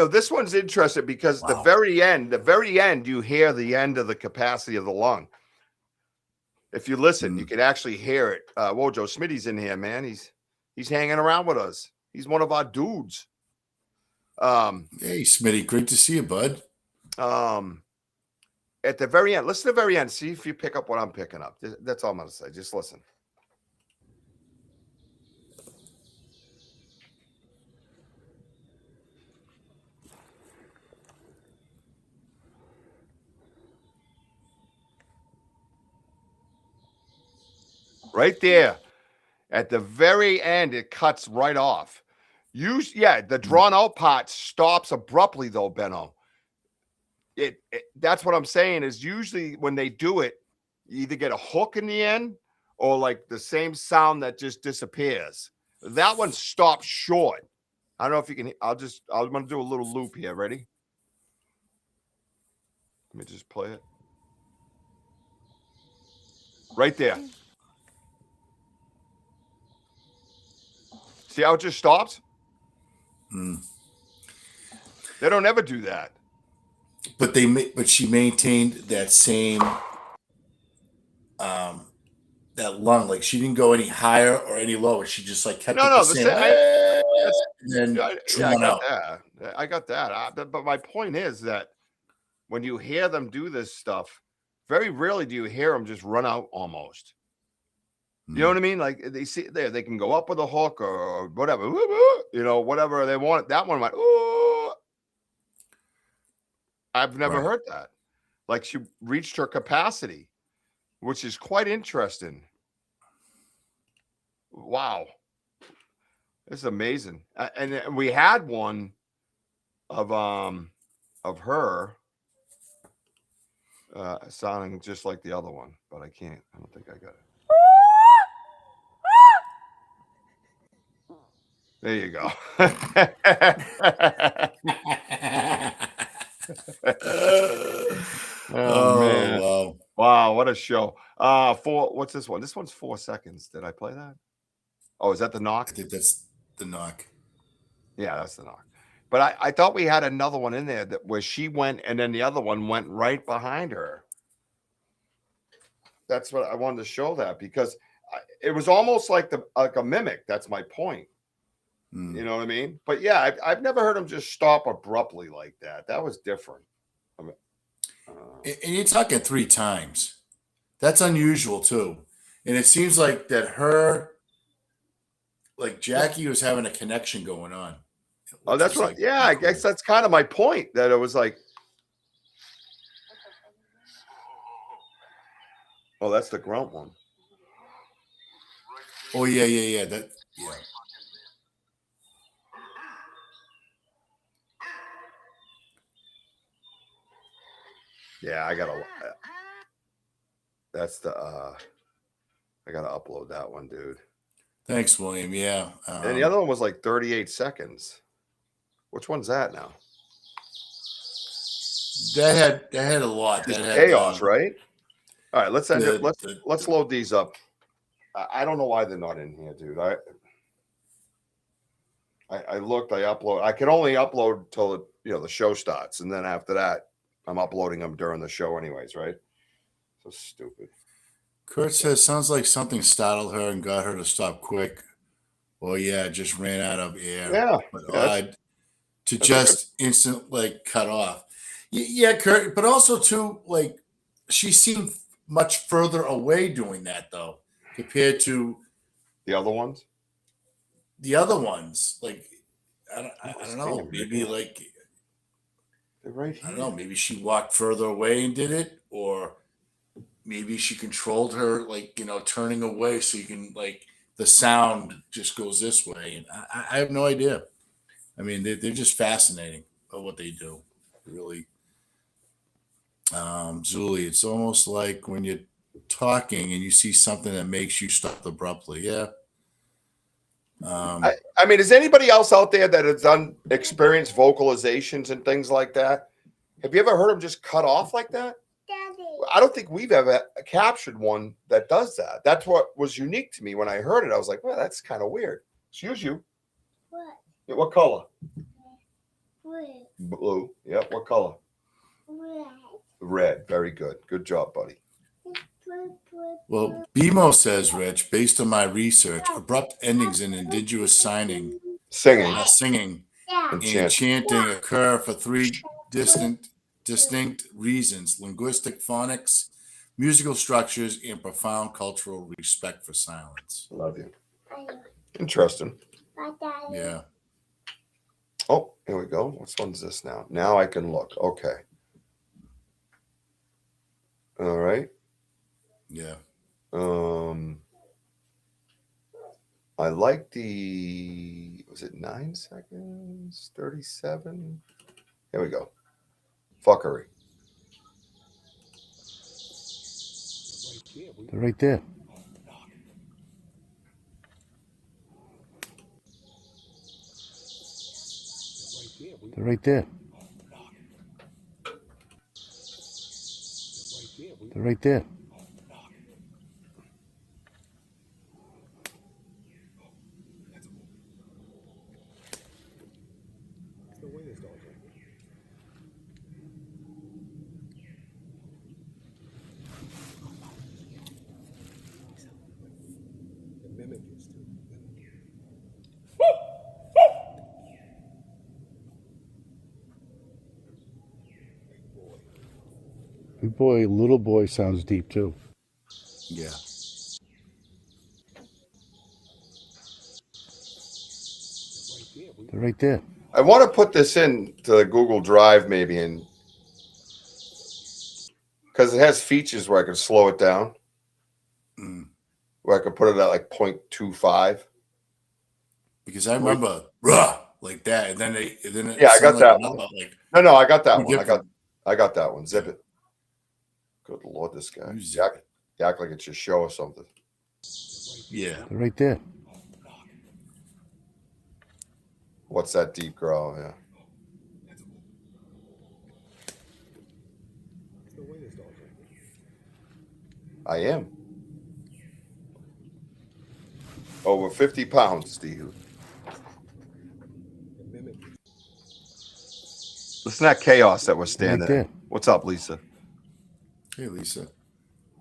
this one's interesting because the Wow. very end, you hear the end of the capacity of the lung. If you listen, you can actually hear it. Whoa, Joe Smitty's in here, man. He's hanging around with us. He's one of our dudes. Hey, Smitty, great to see you, bud. At the very end, listen to the very end. See if you pick up what I'm picking up. That's all I'm going to say. Just listen. Right there. At the very end, it cuts right off. The drawn out part stops abruptly, though, Benno. That's what I'm saying is usually when they do it, you either get a hook in the end or like the same sound that just disappears. That one stops short. I don't know if you can. I'm going to do a little loop here. Ready? Let me just play it. Right there. See how it just stops? They don't ever do that. But she maintained that same that lung. Like she didn't go any higher or any lower. She just like kept the same. And then I got that. I got that. But my point is that when you hear them do this stuff, very rarely do you hear them just run out almost. You know what I mean? Like they can go up with a hook or whatever, whatever they want. That one went, ooh. I've never heard that. Like she reached her capacity, which is quite interesting. Wow. It's amazing. And we had one of her sounding just like the other one, but I don't think I got it. There you go. Oh man. Wow, what a show. What's this one? This one's 4 seconds. Did I play that? Oh, is that the knock? I think that's the knock. Yeah, that's the knock. But I thought we had another one in there where she went and then the other one went right behind her. That's what I wanted to show that because it was almost like a mimic. That's my point. You know what I mean? But yeah, I've never heard him just stop abruptly like that. That was different. And you're talking 3 times. That's unusual too. And it seems like Jackie was having a connection going on. Oh, that's right. Yeah, I guess that's kind of my point. That it was like, oh, that's the grunt one. Oh yeah. Yeah. Yeah, I gotta upload that one, dude. Thanks, William. Yeah. And the other one was like 38 seconds. Which one's that now? That had a lot. That had chaos, right? All right, let's end it. Let's load these up. I don't know why they're not in here, dude. I looked, I upload. I can only upload till the show starts, and then after that, I'm uploading them during the show anyways, right? So stupid. Kurt says, sounds like something startled her and got her to stop quick. Well, yeah, just ran out of air. Yeah. But odd to just instant cut off. Yeah, Kurt, but also too, she seemed much further away doing that though, compared to the other ones. The other ones, I don't know, maybe they're right here. I don't know. Maybe she walked further away and did it, or maybe she controlled her, turning away so you can the sound just goes this way. And I have no idea. I mean, they're just fascinating at what they do. Really, Zuli, it's almost like when you're talking and you see something that makes you stop abruptly. Yeah. I mean, is anybody else out there that has done experienced vocalizations and things like that? Have you ever heard them just cut off like that? Daddy. I don't think we've ever captured one that does that. That's what was unique to me when I heard it. I was like, well, that's kind of weird. Excuse you. What? What color? Red. Blue. Yep. What color? Red. Very good. Good job, buddy. Well, BMO says, Rich, based on my research, abrupt endings in indigenous singing Singing. and chanting occur for three distinct reasons: linguistic phonics, musical structures, and profound cultural respect for silence. Love you. Interesting. Yeah. Oh, here we go. Which one's this now? Now I can look. Okay. All right. Yeah. I like was it 9 seconds? 37? Here we go. Fuckery. They're right there. They're right there. They're right there. Big boy, little boy sounds deep too. Yeah. They're right there. I want to put this in to the Google Drive maybe, and because it has features where I can slow it down, where I can put it at like 0.25. Because I remember rah like that, and then it I got that one. one. No, I got that one. Different. I got that one. Zip it. Good Lord, this guy. You act like it's your show or something. Yeah. They're right there. What's that deep growl? Yeah. I am. Over 50 pounds, Steve. Listen to that chaos that we're standing in. What's up, Lisa? Hey, Lisa.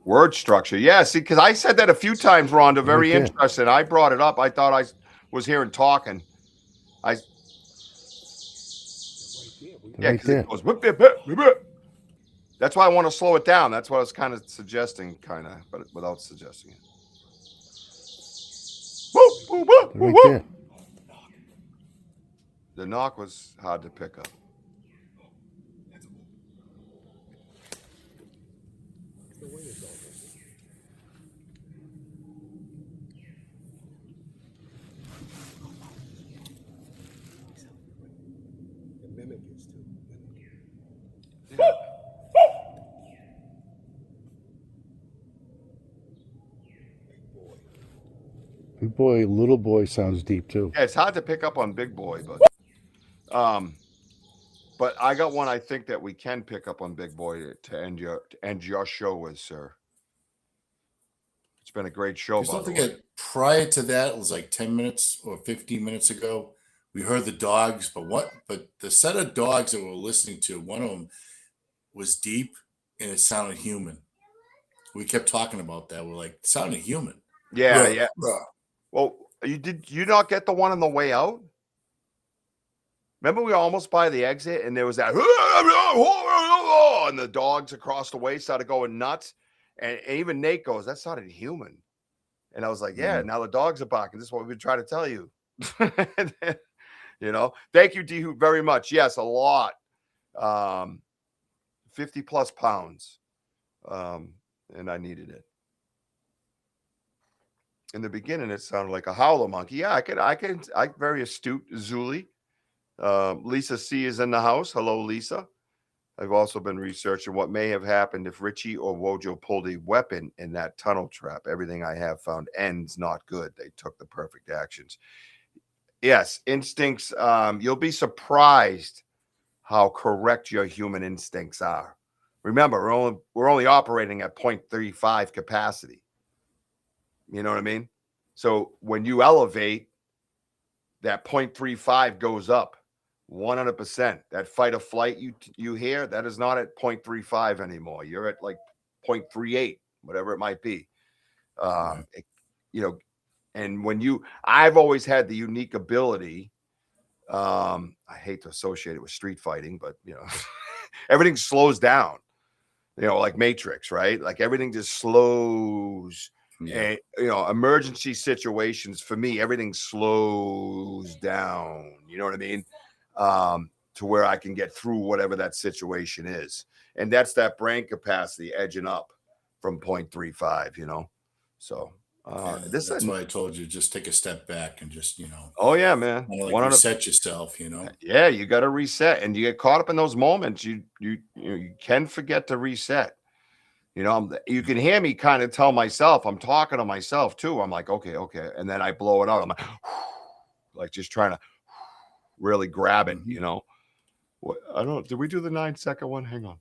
Word structure. Yeah, see, because I said that a few times, Rhonda. Very interesting. I brought it up. I thought I was hearing talking. Yeah, because it goes. Whip, whip, whip, whip. That's why I want to slow it down. That's what I was kind of suggesting, but without suggesting it. Whoop, whoop, whoop, whoop, whoop. The knock was hard to pick up. Big boy, little boy sounds deep too. Yeah, it's hard to pick up on big boy, but I got one I think that we can pick up on big boy to end your show with, sir. It's been a great show. Don't forget, prior to that, it was like 10 minutes or 15 minutes ago. We heard the dogs, but the set of dogs that we were listening to, one of them was deep and it sounded human. We kept talking about that. We're like, it sounded human. Yeah, yeah. Well, did you not get the one on the way out? Remember, we were almost by the exit, and there was that, and the dogs across the way started going nuts, and even Nate goes, "That sounded human," and I was like, "Yeah." Now the dogs are barking. This is what we've been trying to tell you. Thank you, D. very much. Yes, a lot. 50 plus pounds, and I needed it. In the beginning, it sounded like a howler monkey. Yeah, I very astute, Zuli. Lisa C is in the house. Hello, Lisa. I've also been researching what may have happened if Richie or Wojo pulled a weapon in that tunnel trap. Everything I have found ends not good. They took the perfect actions. Yes, instincts. You'll be surprised how correct your human instincts are. Remember, we're only operating at 0.35 capacity. You know what I mean? So when you elevate, that 0.35 goes up. 100%. That fight or flight you hear, that is not at 0.35 anymore. You're at like 0.38, whatever it might be. And when I've always had the unique ability. I hate to associate it with street fighting, but everything slows down. Like Matrix, right? Like everything just slows. Yeah. And emergency situations for me, everything slows down. You know what I mean? To where I can get through whatever that situation is. And that's that brain capacity edging up from 0.35, So that's why I told you just take a step back and just oh yeah, man, like reset yourself. Yeah, you got to reset, and you get caught up in those moments. You can forget to reset. You can hear me kind of tell myself, I'm talking to myself too. I'm like, okay, and then I blow it out. I'm like just trying to really grab it. What I don't. Did we do the 9-second one? Hang on.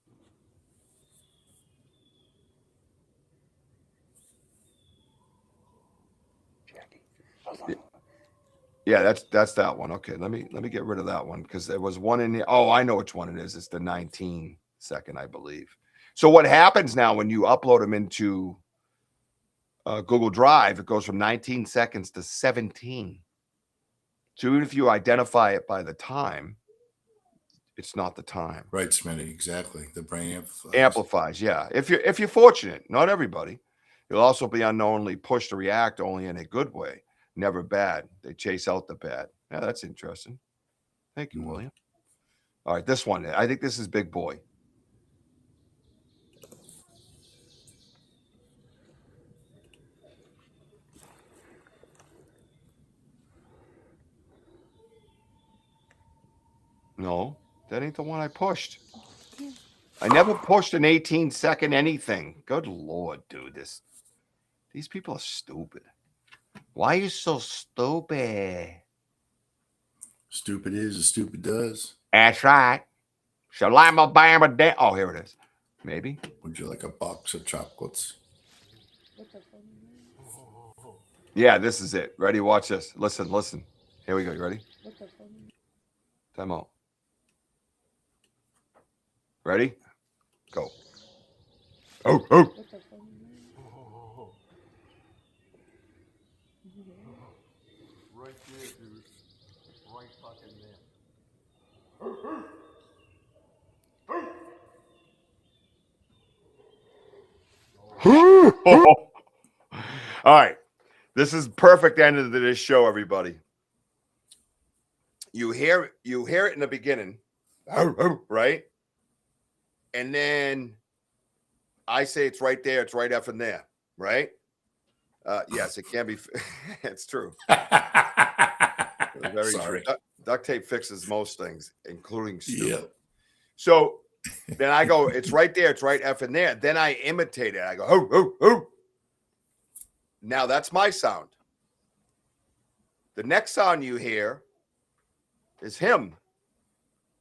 Yeah, that's that one. Okay, let me get rid of that one because there was one in here. Oh, I know which one it is. It's the 19-second, I believe. So what happens now when you upload them into Google Drive? It goes from 19 seconds to 17. So even if you identify it by the time, it's not the time. Right, Smitty. Exactly. The brain amplifies. Yeah, if you're fortunate, not everybody. You'll also be unknowingly pushed to react only in a good way. Never bad. They chase out the bad. Yeah, that's interesting. Thank you, William. All right, this one. I think this is Big Boy. No, that ain't the one I pushed. I never pushed an 18-second anything. Good Lord, dude. These people are stupid. Why are you so stupid? Stupid is as stupid does. That's right. Shalama bama da. Oh, here it is. Maybe. Would you like a box of chocolates? Yeah, this is it. Ready? Watch this. Listen. Here we go. You ready? Time out. Ready? Go. Oh. Right there, dude. Right fucking there. All right. This is perfect end of this show, everybody. You hear it in the beginning, right? And then I say it's right there. It's right effing there, right? Yes, it can be. It's true. Very Sorry. true. Duct tape fixes most things, including stupid. Yeah. So then I go, it's right there. It's right effing there. Then I imitate it. I go, ho. Now that's my sound. The next sound you hear is him.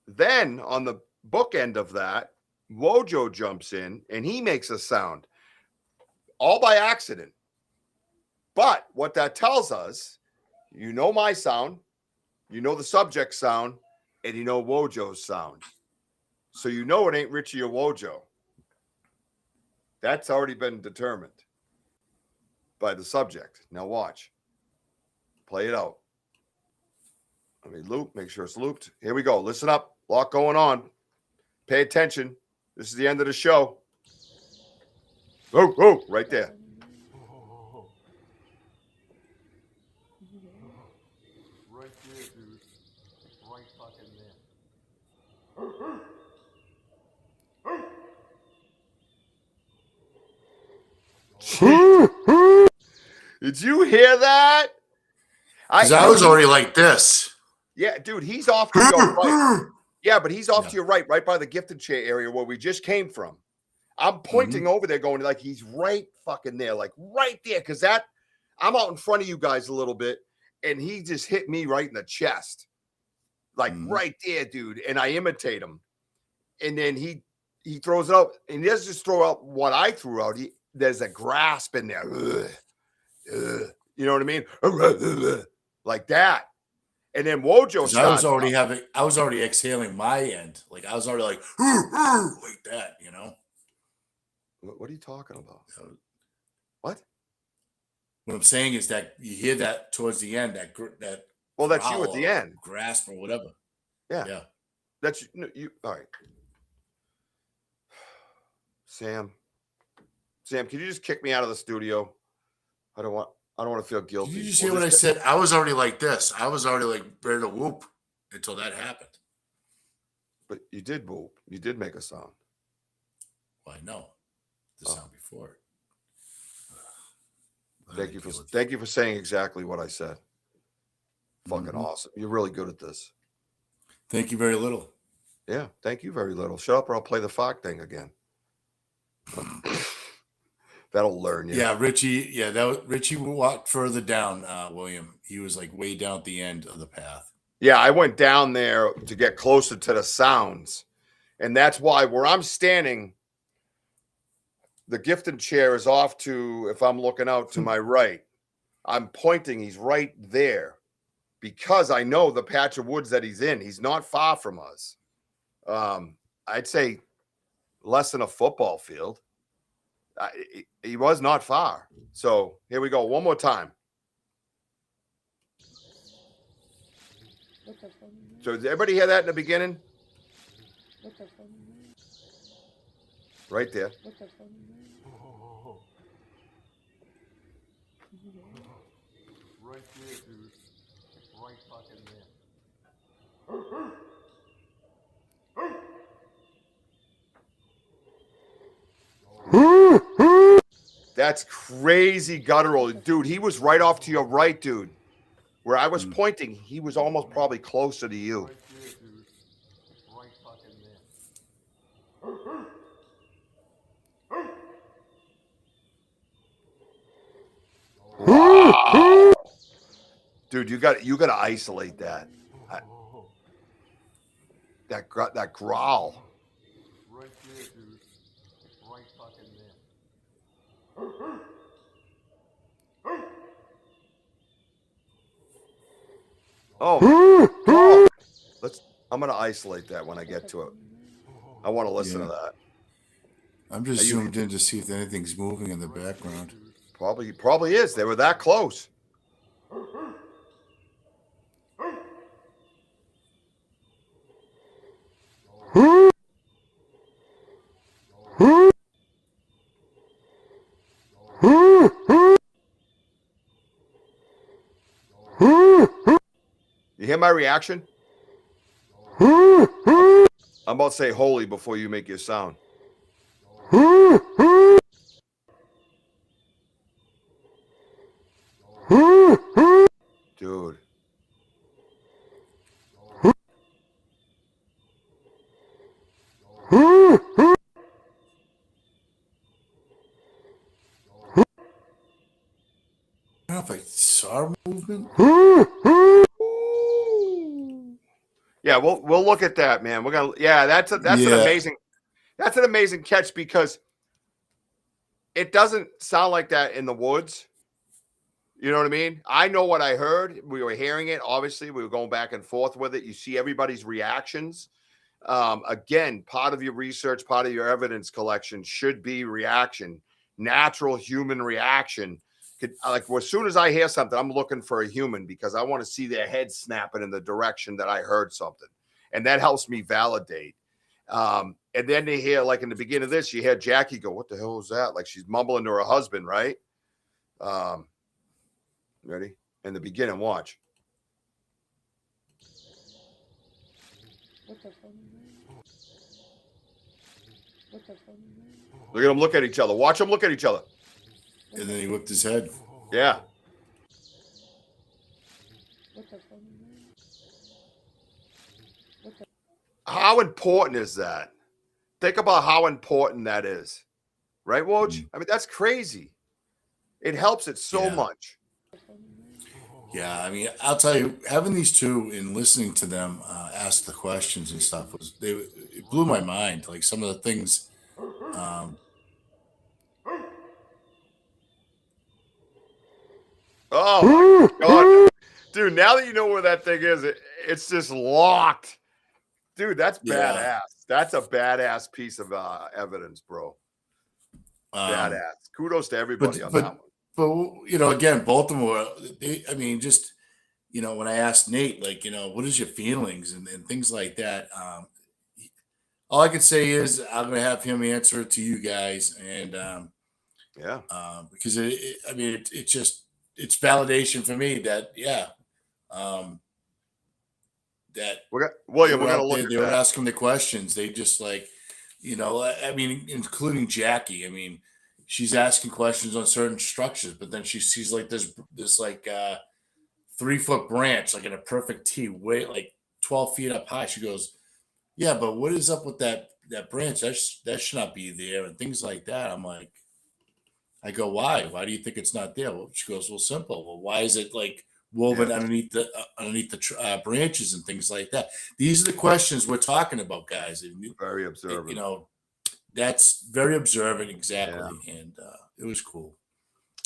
Then on the bookend of that, Wojo jumps in and he makes a sound all by accident. But what that tells us, my sound, the subject sound, and Wojo's sound. So it ain't Richie or Wojo. That's already been determined by the subject. Now watch. Play it out. Let me loop. Make sure it's looped. Here we go. Listen up. A lot going on. Pay attention. This is the end of the show. Oh, right there. Right there, dude. Right fucking there. Did you hear that? Because I was already like this. Yeah, dude, he's off to your right. Yeah, but he's off to your right by the gifted chair area where we just came from. I'm pointing over there going like he's right fucking there, like right there. Because I'm out in front of you guys a little bit, and he just hit me right in the chest. Like right there, dude. And I imitate him. And then he throws it out. And he doesn't just throw out what I threw out. There's a grasp in there. You know what I mean? Like that. And then Wojo 'Cause I was started. already exhaling my end. Like I was already like, like that, you know. What are you talking about? What? What I'm saying is that you hear that towards the end, that Well, that's you growl at the or end. grasp or whatever. Yeah. Yeah. That's you. All right. Sam, can you just kick me out of the studio? I don't want to feel guilty. Did you just hear what I said? I was already like this. I was already like ready to whoop until that happened. But you did whoop. You did make a sound. Well, I know the sound before it. Thank you for saying exactly what I said. Fucking awesome. You're really good at this. Thank you very little. Yeah, thank you very little. Shut up or I'll play the fuck thing again. That'll learn you. Yeah, Richie. Yeah, Richie walked further down, William. He was like way down at the end of the path. Yeah, I went down there to get closer to the sounds. And that's why where I'm standing, the gifting chair is off to, if I'm looking out to my right, I'm pointing, he's right there because I know the patch of woods that he's in. He's not far from us. I'd say less than a football field. He was not far. So here we go. One more time. So did everybody hear that in the beginning? Right there. Right there, dude. Right fucking there. That's crazy guttural. Dude, he was right off to your right, dude. Where I was pointing, he was almost probably closer to you. Right there, dude. Right fucking there. Wow. Dude, you got to isolate that. That growl. Right there, dude. Right fucking there. Oh. I'm going to isolate that when I get to it. I want to listen to that. I'm just zoomed in to see if anything's moving in the background. Probably is. They were that close. You hear my reaction? I'm about to say holy before you make your sound. Dude. I don't know if I saw movement. Yeah, we'll look at that, man. We're gonna. Yeah, that's an amazing. That's an amazing catch because it doesn't sound like that in the woods. You know what I mean? I know what I heard. We were hearing it. Obviously, we were going back and forth with it. You see everybody's reactions. Again, part of your research, part of your evidence collection should be reaction, natural human reaction. Like as soon as I hear something, I'm looking for a human because I want to see their head snapping in the direction that I heard something. And that helps me validate. And then they hear, like in the beginning of this, you hear Jackie go, "What the hell was that?" Like she's mumbling to her husband, right? Ready? In the beginning, watch. Look at them look at each other. Watch them look at each other. And then he whipped his head. Yeah. How important is that? Think about how important that is. Right, Woj? I mean, that's crazy. It helps it so much. Yeah, I mean, I'll tell you, having these two and listening to them ask the questions and stuff it blew my mind. Like some of the things. Oh my God, Dude, now that you know where that thing is, it's just locked. Dude, that's Yeah. badass. That's a badass piece of evidence, bro. Badass. Kudos to everybody on that one. But again, both of them were. Just when I asked Nate, like, what is your feelings and things like that. All I could say is I'm gonna have him answer it to you guys, and Yeah. because it's validation for me that that William, we're gonna look at they were that. asking the questions. They just including Jackie. She's asking questions on certain structures, but then she sees like this 3-foot branch, like in a perfect T, way like 12 feet up high. She goes, "Yeah, but what is up with that branch? That should not be there," and things like that. I go, "Why? Why do you think it's not there?" Well, she goes, "Well, simple. Well, why is it like woven underneath the branches and things like that?" These are the questions we're talking about, guys. Very observant. That's very observant, exactly, and it was cool.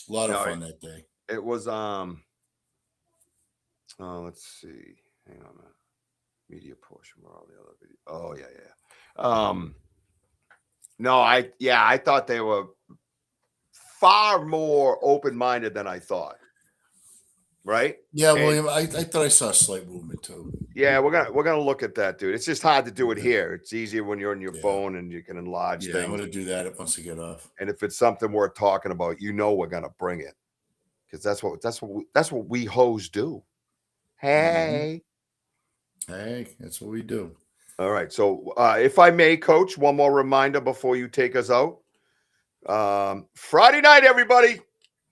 A lot of fun that day. It was let's see. Hang on a minute. Media portion where all the other videos. Oh yeah. No, I thought they were far more open-minded than I thought. Right? Yeah, William, I thought I saw a slight movement too. Yeah, we're gonna look at that, dude. It's just hard to do it here. It's easier when you're on your phone and you can enlarge things. I'm gonna do that once I get off. And if it's something worth talking about, we're gonna bring it. Because that's what we hoes do. Hey. Hey, that's what we do. All right. So if I may, Coach, one more reminder before you take us out. Friday night, everybody.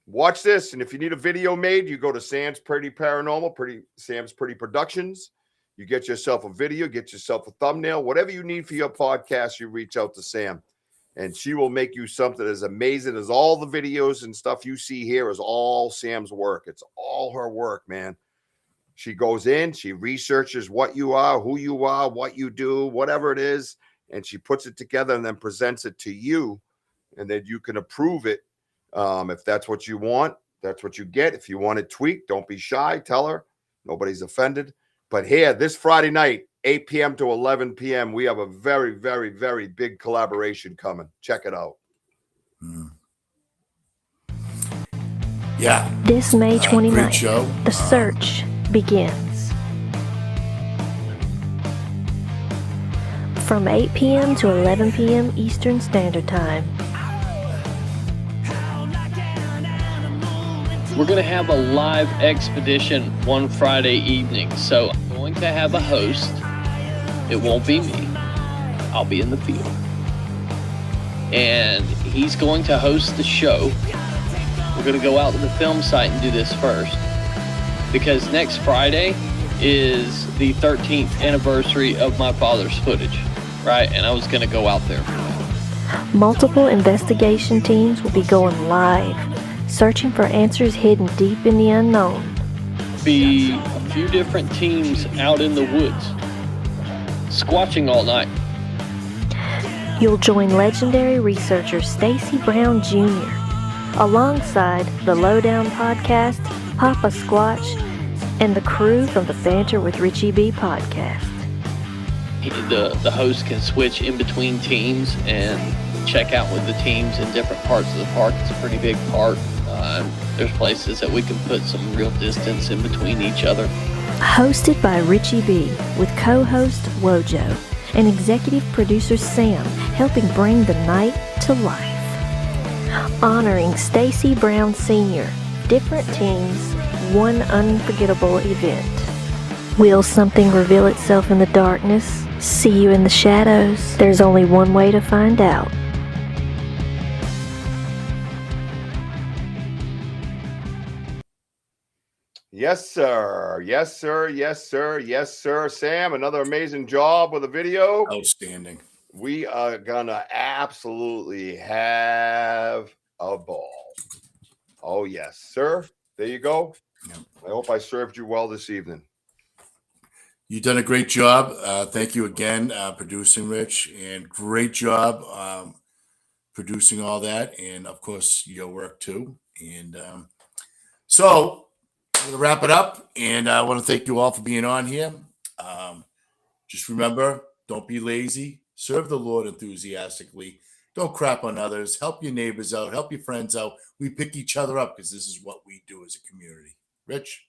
Watch this. And if you need a video made, you go to Sam's Pretty Paranormal, Sam's Pretty Productions. You get yourself a video, get yourself a thumbnail, whatever you need for your podcast, you reach out to Sam. And she will make you something as amazing as all the videos and stuff you see here is all Sam's work. It's all her work, man. She goes in, she researches what you are, who you are, what you do, whatever it is, and she puts it together and then presents it to you, and then you can approve it. If that's what you want, that's what you get. If you want it tweaked, don't be shy. Tell her. Nobody's offended. But here, this Friday night, 8 p.m. to 11 p.m., we have a very, very, very big collaboration coming. Check it out. Yeah. This May 29th, great show. The Search begins. From 8 p.m. to 11 p.m. Eastern Standard Time. We're going to have a live expedition one Friday evening. So I'm going to have a host. It won't be me. I'll be in the field. And he's going to host the show. We're going to go out to the film site and do this first. Because next Friday is the 13th anniversary of my father's footage. Right? And I was going to go out there for that. Multiple investigation teams will be going live, searching for answers hidden deep in the unknown. Be a few different teams out in the woods, squatching all night. You'll join legendary researcher Stacy Brown Jr. alongside the Lowdown Podcast, Papa Squatch, and the crew from the Banter with Richie B podcast. The host can switch in between teams and check out with the teams in different parts of the park. It's a pretty big park. There's places that we can put some real distance in between each other. Hosted by Richie B, with co-host Wojo and executive producer Sam, helping bring the night to life. Honoring Stacy Brown Sr., different teams, one unforgettable event. Will something reveal itself in the darkness? See you in the shadows. There's only one way to find out. Yes, sir. Yes, sir. Yes, sir. Yes, sir. Sam, another amazing job with the video. Outstanding. We are going to absolutely have a ball. Oh, yes, sir. There you go. Yep. I hope I served you well this evening. You've done a great job. Thank you again, producing, Rich, and great job producing all that, and of course your work too. And so going to wrap it up, and I want to thank you all for being on here. Just remember, don't be lazy. Serve the Lord enthusiastically. Don't crap on others. Help your neighbors out. Help your friends out. We pick each other up because this is what we do as a community. Rich?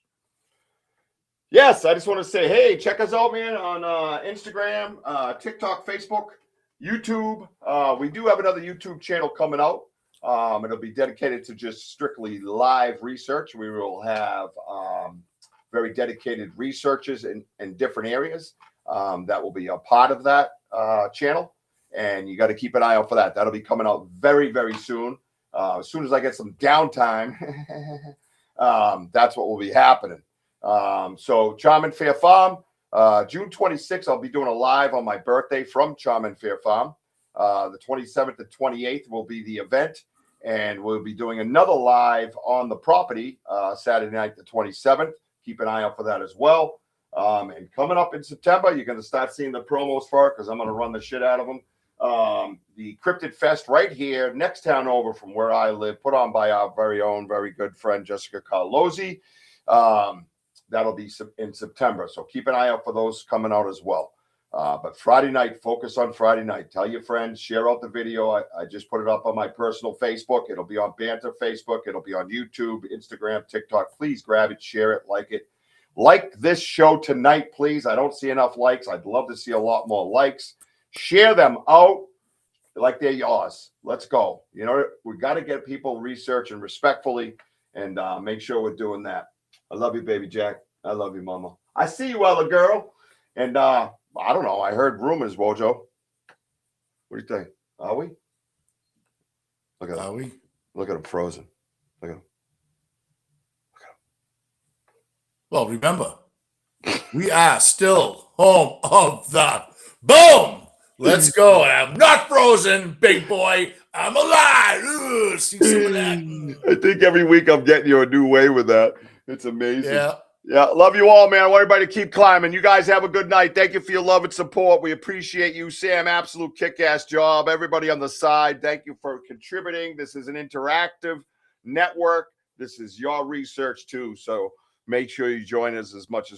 Yes, I just want to say, hey, check us out, man, on Instagram, TikTok, Facebook, YouTube. We do have another YouTube channel coming out. It'll be dedicated to just strictly live research. We will have very dedicated researchers in different areas that will be a part of that channel. And you got to keep an eye out for that. That'll be coming out very, very soon. As soon as I get some downtime, that's what will be happening. So Charm and Fair Farm, June 26th, I'll be doing a live on my birthday from Charm and Fair Farm. The 27th and 28th will be the event. And we'll be doing another live on the property Saturday night, the 27th. Keep an eye out for that as well. And coming up in September, you're going to start seeing the promos for it because I'm going to run the shit out of them. The Cryptid Fest right here, next town over from where I live, put on by our very own, very good friend, Jessica Carlozzi. That'll be in September. So keep an eye out for those coming out as well. But Friday night, focus on Friday night. Tell your friends, share out the video. I just put it up on my personal Facebook. It'll be on Banter Facebook. It'll be on YouTube, Instagram, TikTok. Please grab it, share it, like it. Like this show tonight, please. I don't see enough likes. I'd love to see a lot more likes. Share them out like they're yours. Let's go. You know, we got to get people researching respectfully and make sure we're doing that. I love you, baby Jack. I love you, mama. I see you, Ella girl. And I don't know. I heard rumors, Wojo. What do you think? Are we? Look at him. Are we? Look at him frozen. Look at him. Well, remember, we are still home of the boom. Let's go. I'm not frozen, big boy. I'm alive. Ooh, see some of that. I think every week I'm getting you a new way with that. It's amazing. Yeah. Yeah. Love you all, man. I want everybody to keep climbing. You guys have a good night. Thank you for your love and support. We appreciate you, Sam. Absolute kick-ass job. Everybody on the side, thank you for contributing. This is an interactive network. This is your research too. So make sure you join us as much as